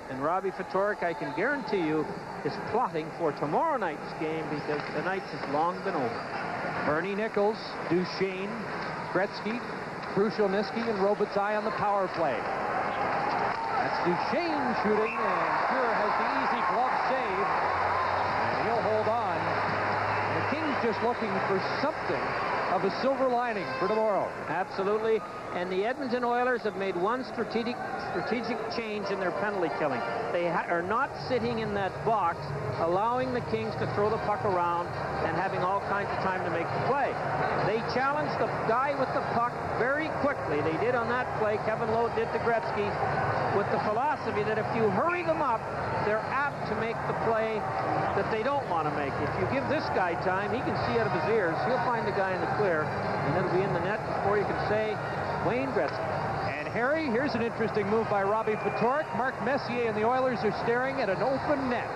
And Robbie Ftorek, I can guarantee you, is plotting for tomorrow night's game because tonight's has long been over. Bernie Nichols, Duchesne, Gretzky, Krushelnyski, and Robitaille on the power play. That's Duchesne shooting, and Fuhr has the easy glove save, and he'll hold on. And the Kings just looking for something of a silver lining for tomorrow. Absolutely. And the Edmonton Oilers have made one strategic change in their penalty killing. They are not sitting in that box, allowing the Kings to throw the puck around and having all kinds of time to make the play. They challenged the guy with the puck very quickly. They did on that play. Kevin Lowe did to Gretzky with the philosophy that if you hurry them up, they're apt to make the play that they don't want to make. If you give this guy time, he can see out of his ears. He'll find the guy in the clear, and it'll be in the net before you can say Wayne Gretzky. And Harry, here's an interesting move by Robbie Ftorek. Mark Messier and the Oilers are staring at an open net.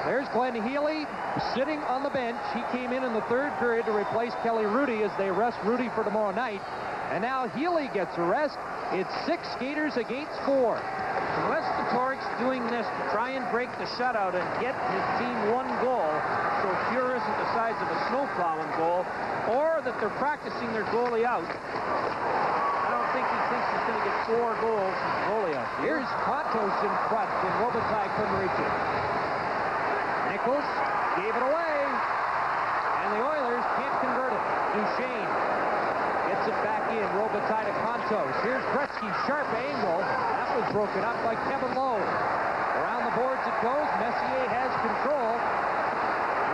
There's Glenn Healy sitting on the bench. He came in the third period to replace Kelly Rudy as they rest Rudy for tomorrow night. And now Healy gets a rest. It's 6 skaters against 4. Unless Ftorek's doing this to try and break the shutout and get his team one goal, so Fuhr isn't the size of a snowplowing goal, or that they're practicing their goalie out, I don't think he thinks he's going to get 4 goals from the goalie out. Here's Contos in front, and Robitaille couldn't reach it. Nichols gave it away, and the Oilers can't convert it. Duchesne gets it back in. Robitaille to Contos. Here's Gretzky, sharp angle. That was broken up by Kevin Lowe. Around the boards it goes. Messier has control.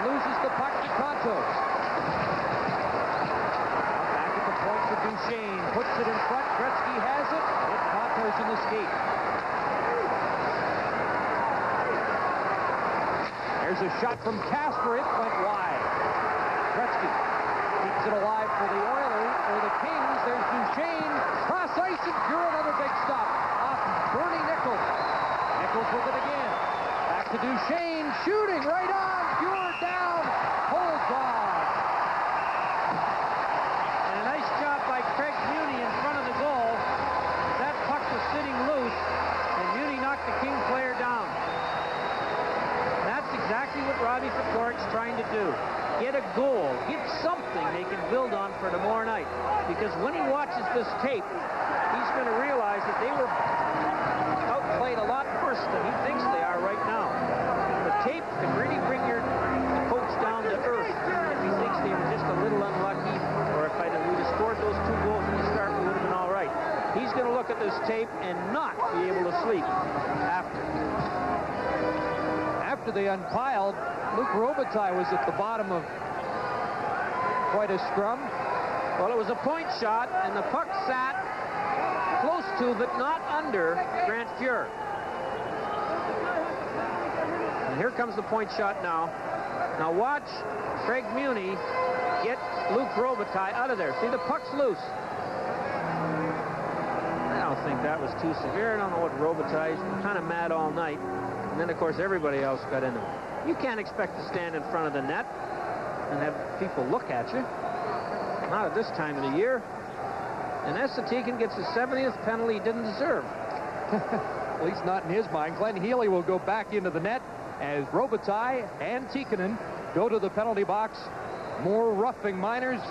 Loses the puck to Contos. Now back at the point for Duchesne. Puts it in front. Gretzky has it. Hit Contos in the skate. There's a shot from Casper. It went wide. Gretzky keeps it alive for the Oilers, or the Kings. There's Duchesne. Cross ice, and Fuhr another big stop off Bernie Nichols. Nichols with it again. Back to Duchesne. Shooting right on. Fuhr down. Holds on. And a nice job by Craig Muni in front of the goal. That puck was sitting loose, and Muni knocked the King player down. That's exactly what Robbie Ftorek's trying to do. Get a goal. Get something they can build on for tomorrow night. Because when he watches this tape, he's going to realize that they were outplayed a lot worse than he thinks they are right now. The tape can really bring your coach down to earth if he thinks they were just a little unlucky, or if we'd have scored those 2 goals from the start, we would have been all right. He's going to look at this tape and not be able to sleep after. After they unpiled. Luke Robitaille was at the bottom of quite a scrum. Well, it was a point shot, and the puck sat close to, but not under, Grant Fuhr. And here comes the point shot now. Now watch Craig Muni get Luke Robitaille out of there. See, the puck's loose. I don't think that was too severe. I don't know what Robitaille's kind of mad all night. And then, of course, everybody else got into it. You can't expect to stand in front of the net and have people look at you. Not at this time of the year. And Estetikin gets his 70th penalty he didn't deserve. At least not in his mind. Glenn Healy will go back into the net as Robitaille and Tikkanen go to the penalty box. More roughing minors.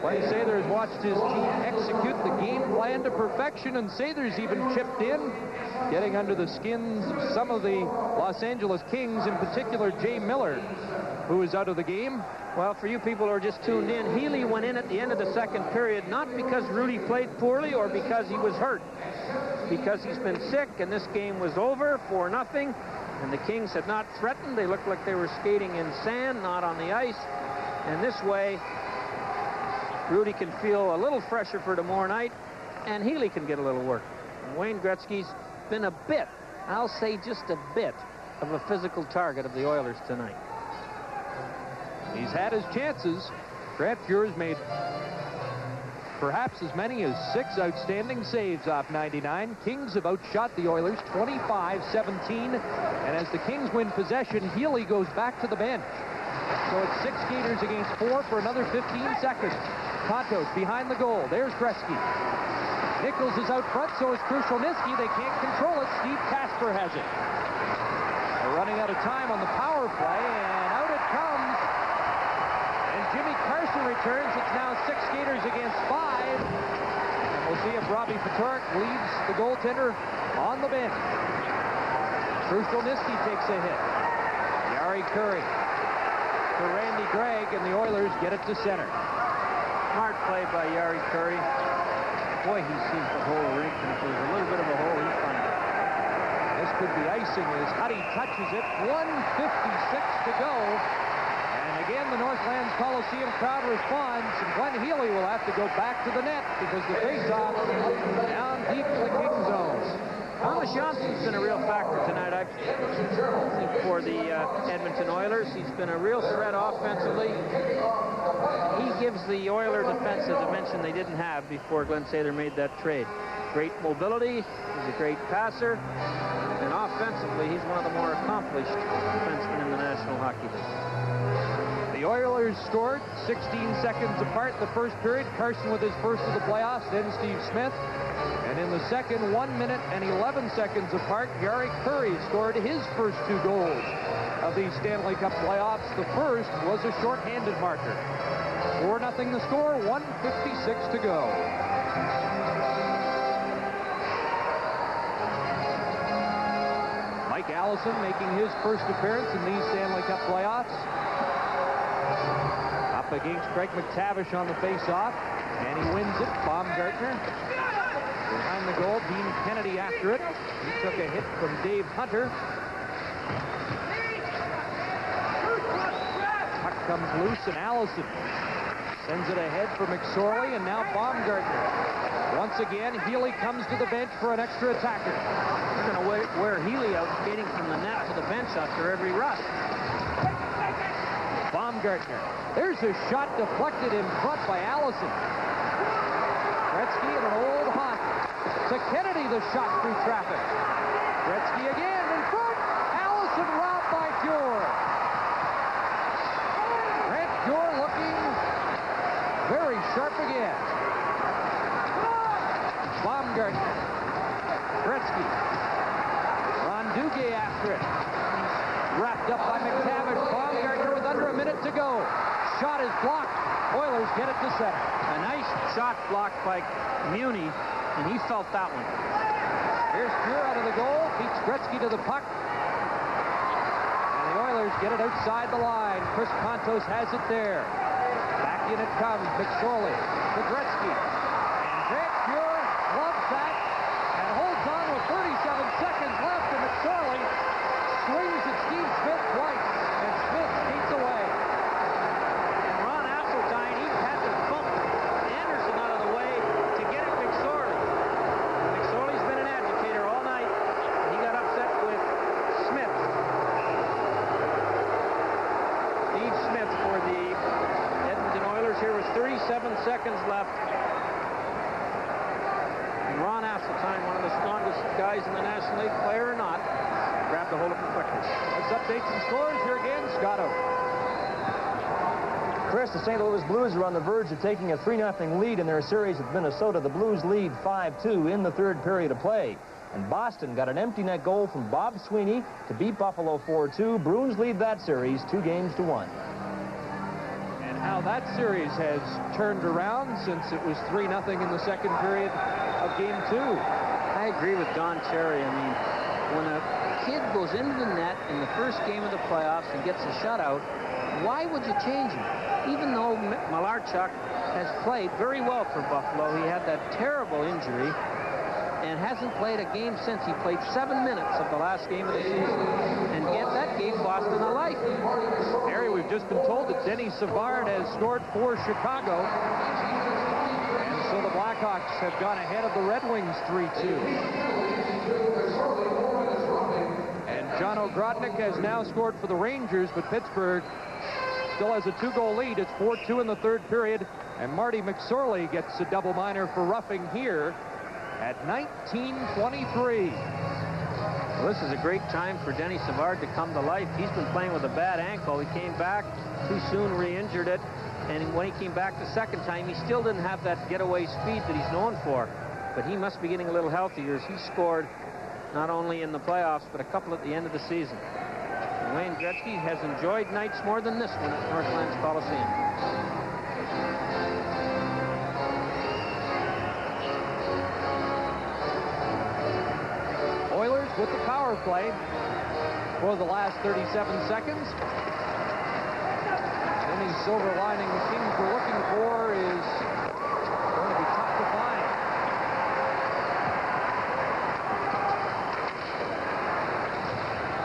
Glenn Sather has watched his team execute the game plan to perfection, and Sather's even chipped in, getting under the skins of some of the Los Angeles Kings, in particular Jay Miller, who is out of the game. Well, for you people who are just tuned in, Healy went in at the end of the second period, not because Rudy played poorly or because he was hurt, because he's been sick, and this game was over 4-0, and the Kings had not threatened. They looked like they were skating in sand, not on the ice, and this way, Rudy can feel a little fresher for tomorrow night, and Healy can get a little work. And Wayne Gretzky's been a bit, I'll say just a bit, of a physical target of the Oilers tonight. He's had his chances. Grant Fuhr's made perhaps as many as 6 outstanding saves off 99. Kings have outshot the Oilers 25-17. And as the Kings win possession, Healy goes back to the bench. So it's 6 skaters against 4 for another 15 seconds. Contos behind the goal. There's Gretzky. Nichols is out front, so is Krushelnyski. They can't control it. Steve Kasper has it. They're running out of time on the power play, and out it comes. And Jimmy Carson returns. It's now 6 skaters against 5. And we'll see if Robbie Ftorek leaves the goaltender on the bench. Krushelnyski takes a hit. Yari Curry to Randy Gregg, and the Oilers get it to center. Smart play by Yari Curry. Boy, he sees the whole rink, and if there's a little bit of a hole, he finds it. This could be icing as Huddy touches it. 1:56 to go. And again, the Northlands Coliseum crowd responds, and Glenn Healy will have to go back to the net because the faceoff down deep in the King zone. Thomas Johnson's been a real factor tonight, I think, for the Edmonton Oilers. He's been a real threat offensively. He gives the Oiler defense a dimension they didn't have before Glenn Sather made that trade. Great mobility, he's a great passer, and offensively, he's one of the more accomplished defensemen in the National Hockey League. The Oilers scored 16 seconds apart in the first period. Carson with his first of the playoffs, then Steve Smith. And in the second, 1 minute and 11 seconds apart, Yari Curry scored his first 2 goals of the Stanley Cup playoffs. The first was a shorthanded marker. 4-0 the score, 1:56 to go. Mike Allison making his first appearance in these Stanley Cup playoffs. Up against Craig McTavish on the face-off, and he wins it. Baumgartner behind the goal. Dean Kennedy after it. He took a hit from Dave Hunter. Puck comes loose, and Allison sends it ahead for McSorley, and now Baumgartner. Once again, Healy comes to the bench for an extra attacker. He's going to wear Healy out skating from the net to the bench after every rush. Baumgartner. There's a shot deflected in front by Allison. Gretzky and an old haunt. To Kennedy, the shot through traffic. Gretzky again in front. Allison robbed by Fuhr. Grant Fuhr looking very sharp again. Baumgartner. Gretzky. Ron Duguay after it. He's wrapped up by McTavish. Baumgartner with under a minute to go. Shot is blocked. Oilers get it to center. A nice shot blocked by Muni, and he felt that one. Here's Fuhr out of the goal. Beats Gretzky to the puck. And the Oilers get it outside the line. Chris Contos has it there. Back in it comes. McSorley to Gretzky. And Grant Fuhr loves that and holds on with 37 seconds left. And McSorley swings at Steve Smith twice, and Smith skates away. And Ron Asseltine, he had to bump Anderson out of the way to get at McSorley. McSorley's been an agitator all night. He got upset with Smith. Steve Smith for the Edmonton Oilers here with 37 seconds left. And Ron Asseltine, one of the strongest guys in the National League, player or not, grabbed a hold of him quickly. Let's update some scores here again. Scott Oak. Chris, the St. Louis Blues are on the verge of taking a 3-0 lead in their series with Minnesota. The Blues lead 5-2 in the third period of play. And Boston got an empty net goal from Bob Sweeney to beat Buffalo 4-2. Bruins lead that series 2-1. And how that series has turned around since it was 3-0 in the second period of Game 2. I agree with Don Cherry. I mean, when a kid goes into the net in the first game of the playoffs and gets a shutout, why would you change him? Even though Malarchuk has played very well for Buffalo, he had that terrible injury and hasn't played a game since. He played 7 minutes of the last game of the season, and yet that gave Boston a life. Harry, we've just been told that Denny Savard has scored for Chicago, and so the Blackhawks have gone ahead of the Red Wings 3-2. And John Ogrodnik has now scored for the Rangers, but Pittsburgh still has a 2-goal lead. It's 4-2 in the third period, and Marty McSorley gets a double minor for roughing here at 19:23. Well, this is a great time for Denny Savard to come to life. He's been playing with a bad ankle. He came back too soon, re-injured it, and when he came back the second time, he still didn't have that getaway speed that he's known for. But he must be getting a little healthier as he scored not only in the playoffs, but a couple at the end of the season. And Wayne Gretzky has enjoyed nights more than this one at Northlands Coliseum. Oilers with the power play for the last 37 seconds. Any silver lining the teams were looking for is going to be tough to find.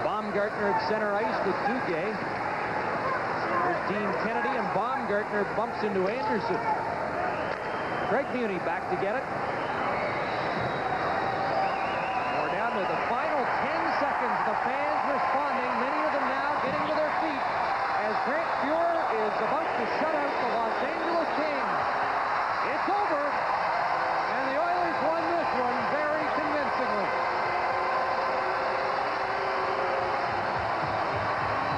Baumgartner at center ice with Duguay. There's Dean Kennedy, and Baumgartner bumps into Anderson. Craig Muni back to get it. We're down to the final 10 seconds. The fans responding, many of them now getting to their feet as Grant Fuhr is about to shut out the Los Angeles Kings. It's over, and the Oilers won this one very convincingly.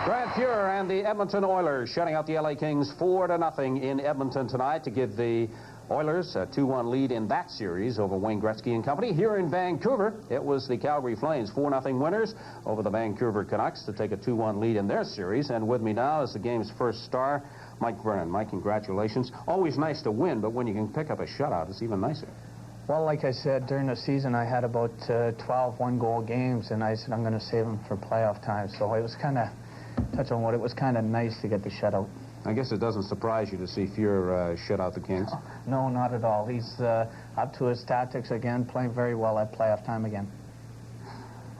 Grant Fuhr and the Edmonton Oilers shutting out the LA Kings 4-0 in Edmonton tonight to give the Oilers a 2-1 lead in that series over Wayne Gretzky and company. Here in Vancouver, it was the Calgary Flames 4-0 winners over the Vancouver Canucks to take a 2-1 lead in their series. And with me now is the game's first star, Mike Vernon. Mike, congratulations. Always nice to win, but when you can pick up a shutout, it's even nicer. Well, like I said, during the season, I had about 12 one-goal games, and I said I'm going to save them for playoff time. So it was kind of, touch on what it was kind of nice to get the shutout. I guess it doesn't surprise you to see Fuhr shut out the Kings. No, not at all. He's up to his tactics again, playing very well at playoff time again.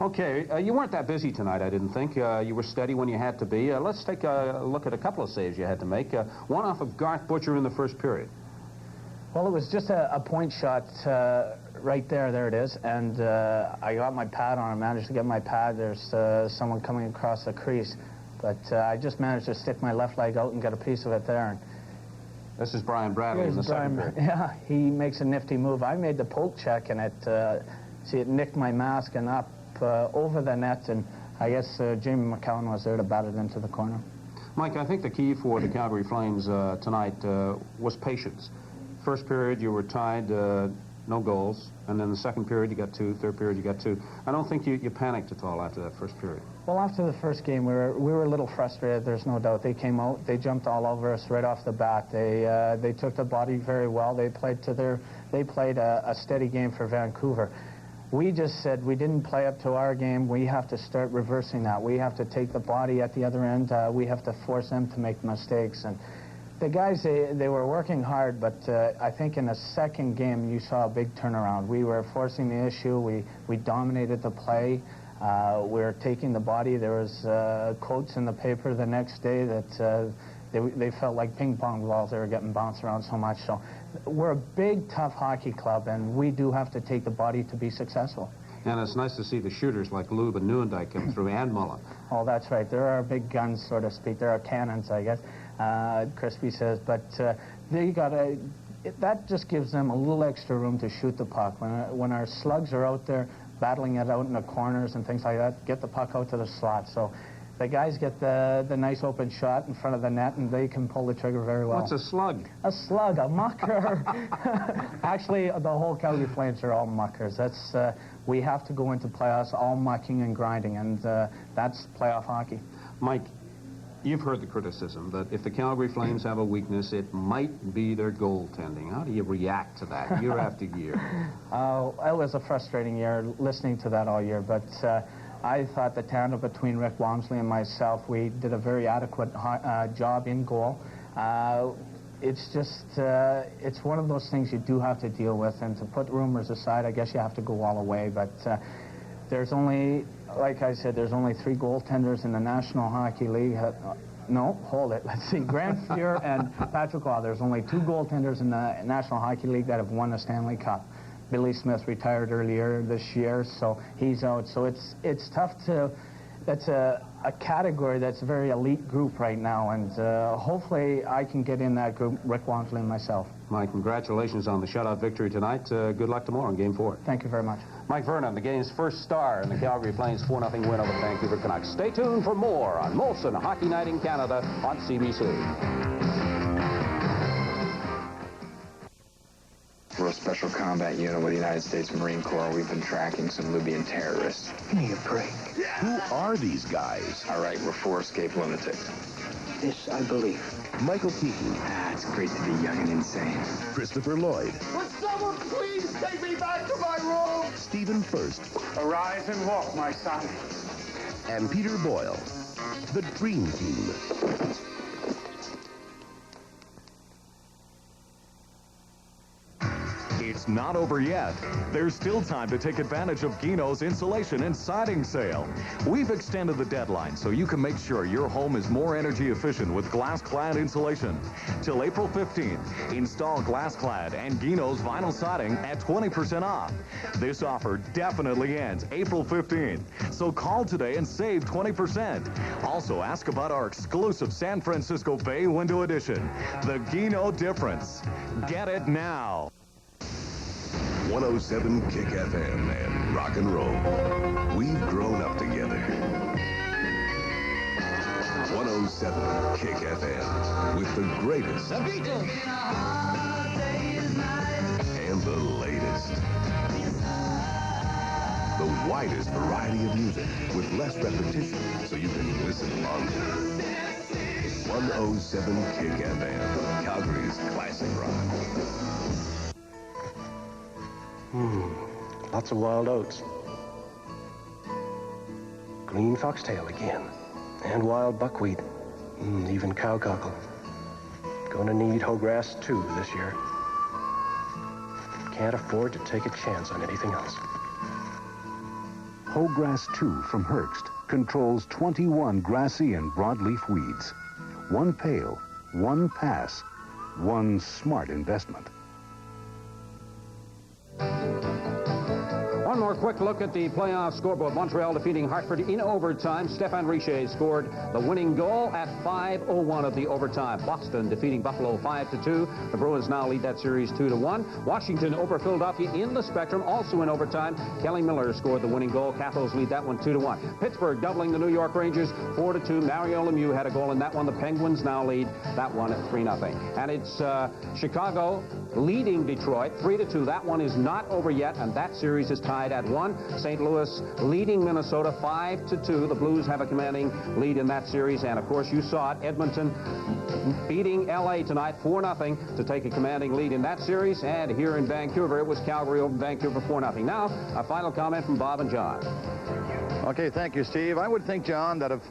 Okay, you weren't that busy tonight, I didn't think. You were steady when you had to be. Let's take a look at a couple of saves you had to make. One off of Garth Butcher in the first period. Well, it was just a point shot right there. There it is. And I got my pad on. I managed to get my pad. There's someone coming across the crease. But I just managed to stick my left leg out and get a piece of it there. This is Brian Bradley in the second period. Yeah, he makes a nifty move. I made the poke check, and it nicked my mask and up over the net, and I guess Jamie McCowan was there to bat it into the corner. Mike, I think the key for the Calgary Flames tonight was patience. First period, you were tied, no goals, and then the second period, you got two, third period, you got two. I don't think you panicked at all after that first period. Well, after the first game, we were a little frustrated, there's no doubt. They came out, they jumped all over us right off the bat. They took the body very well. They played a steady game for Vancouver. We just said we didn't play up to our game. We have to start reversing that. We have to take the body at the other end. We have to force them to make mistakes. And the guys, they were working hard, but I think in the second game, you saw a big turnaround. We were forcing the issue. We dominated the play. We're taking the body. There was quotes in the paper the next day that they felt like ping pong balls. They were getting bounced around so much. So we're a big, tough hockey club, and we do have to take the body to be successful. And it's nice to see the shooters like Lube and Newendijk come through, and Mullen. Oh, that's right. There are big guns, so to speak. There are cannons, I guess, Crispy says. But that just gives them a little extra room to shoot the puck. When our slugs are out there battling it out in the corners and things like that, get the puck out to the slot. So the guys get the nice open shot in front of the net, and they can pull the trigger very well. What's a slug? A slug, a mucker. Actually, the whole Calgary Flames are all muckers. That's we have to go into playoffs all mucking and grinding, and that's playoff hockey. Mike, you've heard the criticism that if the Calgary Flames have a weakness, it might be their goaltending. How do you react to that year after year? It was a frustrating year listening to that all year, but I thought the tandem between Rick Walmsley and myself, we did a very adequate job in goal. It's just, it's one of those things you do have to deal with, and to put rumors aside, I guess you have to go all the way, but there's only, like I said, there's only 3 goaltenders in the National Hockey League. No, hold it. Let's see. Grant Fuhr and Patrick Waugh. There's only 2 goaltenders in the National Hockey League that have won a Stanley Cup. Billy Smith retired earlier this year, so he's out. So it's tough to. That's a category that's a very elite group right now, and hopefully I can get in that group, Rick Walmsley and myself. Mike, congratulations on the shutout victory tonight. Good luck tomorrow in Game 4. Thank you very much. Mike Vernon, the game's first star in the Calgary Flames 4-0 win over the Vancouver Canucks. Stay tuned for more on Molson Hockey Night in Canada on CBC. We're a special combat unit with the United States Marine Corps. We've been tracking some Libyan terrorists. Give me a break. Who are these guys? All right, we're 4 escaped lunatics. This I believe. Michael Keaton. It's great to be young and insane. Christopher Lloyd. Would someone please take me back to my room? Stephen Furst. Arise and walk, my son. And Peter Boyle. The Dream Team. It's not over yet. There's still time to take advantage of Gino's insulation and siding sale. We've extended the deadline so you can make sure your home is more energy efficient with glass-clad insulation. Till April 15th, install glass-clad and Gino's vinyl siding at 20% off. This offer definitely ends April 15th, so call today and save 20%. Also, ask about our exclusive San Francisco Bay Window Edition, the Gino Difference. Get it now. 107 Kick FM and rock and roll. We've grown up together. 107 Kick FM with the greatest. The Beatles. And the latest. The widest variety of music with less repetition so you can listen longer. 107 Kick FM, Calgary's classic rock. Lots of wild oats. Green foxtail again. And wild buckwheat. Even cow cockle. Gonna need hoe grass too this year. Can't afford to take a chance on anything else. Hoe Grass 2 from Herbst controls 21 grassy and broadleaf weeds. One pail, one pass, one smart investment. One more quick look at the playoff scoreboard. Montreal defeating Hartford in overtime. Stéphane Richer scored the winning goal at 5:01 of the overtime. Boston defeating Buffalo 5-2. The Bruins now lead that series 2-1. Washington over Philadelphia in the Spectrum, also in overtime. Kelly Miller scored the winning goal. Capitals lead that one 2-1. Pittsburgh doubling the New York Rangers 4-2. Mario Lemieux had a goal in that one. The Penguins now lead that one at 3-0. And it's Chicago leading Detroit 3-2. That one is not over yet, and that series is tied at 1. St. Louis leading Minnesota 5-2. The Blues have a commanding lead in that series, and of course you saw it. Edmonton beating L.A. tonight 4-0 to take a commanding lead in that series, and here in Vancouver it was Calgary over Vancouver 4-0. Now a final comment from Bob and John. Okay, thank you, Steve. I would think, John, that if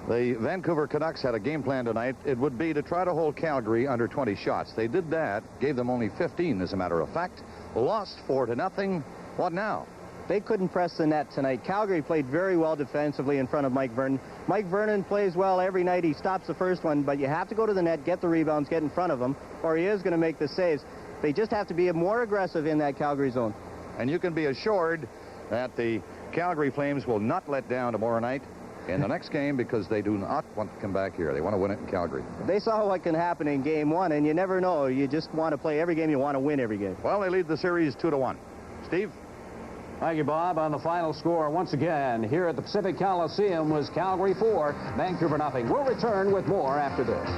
the Vancouver Canucks had a game plan tonight, it would be to try to hold Calgary under 20 shots. They did that, gave them only 15, as a matter of fact. Lost 4-0. What now? They couldn't press the net tonight. Calgary played very well defensively in front of Mike Vernon. Mike Vernon plays well every night. He stops the first one, but you have to go to the net, get the rebounds, get in front of him, or he is going to make the saves. They just have to be more aggressive in that Calgary zone. And you can be assured that the Calgary Flames will not let down tomorrow night in the next game because they do not want to come back here. They want to win it in Calgary. They saw what can happen in Game 1, and you never know. You just want to play every game. You want to win every game. Well, they lead the series 2-1. Steve? Thank you, Bob. On the final score, once again, here at the Pacific Coliseum was Calgary 4, Vancouver nothing. We'll return with more after this.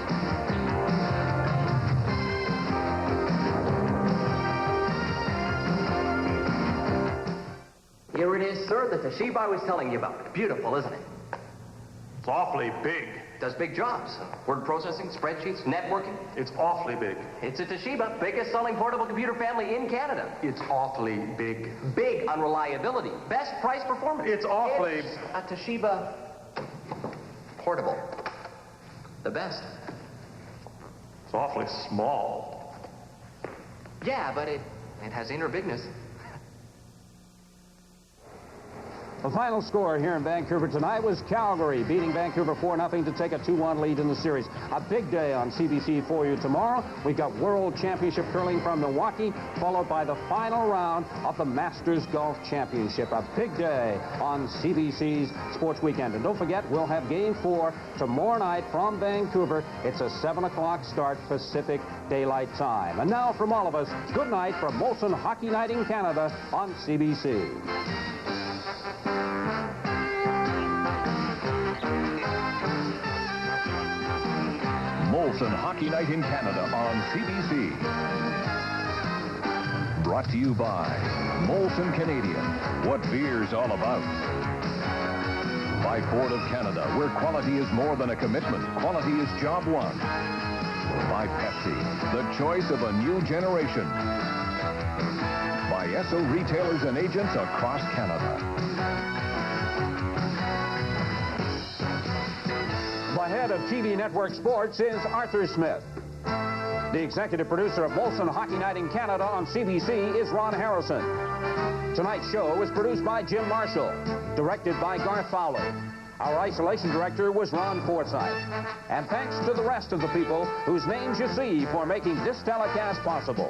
Here it is, sir, the Toshiba I was telling you about. Beautiful, isn't it? It's awfully big. Does big jobs. Word processing, spreadsheets, networking. It's awfully big. It's a Toshiba, biggest selling portable computer family in Canada. It's awfully big. Big on reliability. Best price performance. It's awfully... It's a Toshiba portable. The best. It's awfully small. Yeah, but it has inner bigness. The final score here in Vancouver tonight was Calgary beating Vancouver 4-0 to take a 2-1 lead in the series. A big day on CBC for you tomorrow. We've got World Championship Curling from Milwaukee, followed by the final round of the Masters Golf Championship. A big day on CBC's Sports Weekend. And don't forget, we'll have Game 4 tomorrow night from Vancouver. It's a 7 o'clock start Pacific Daylight Time. And now from all of us, good night from Molson Hockey Night in Canada on CBC. Molson Hockey Night in Canada on CBC. Brought to you by Molson Canadian, what beer's all about. By Ford of Canada, where quality is more than a commitment. Quality is job one. By Pepsi, the choice of a new generation. By Esso retailers and agents across Canada. The head of TV Network Sports is Arthur Smith. The executive producer of Molson Hockey Night in Canada on CBC is Ron Harrison. Tonight's show was produced by Jim Marshall, directed by Garth Fowler. Our isolation director was Ron Forsythe. And thanks to the rest of the people whose names you see for making this telecast possible.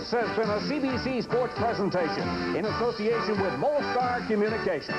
This has been a CBC Sports presentation in association with Molstar Communications.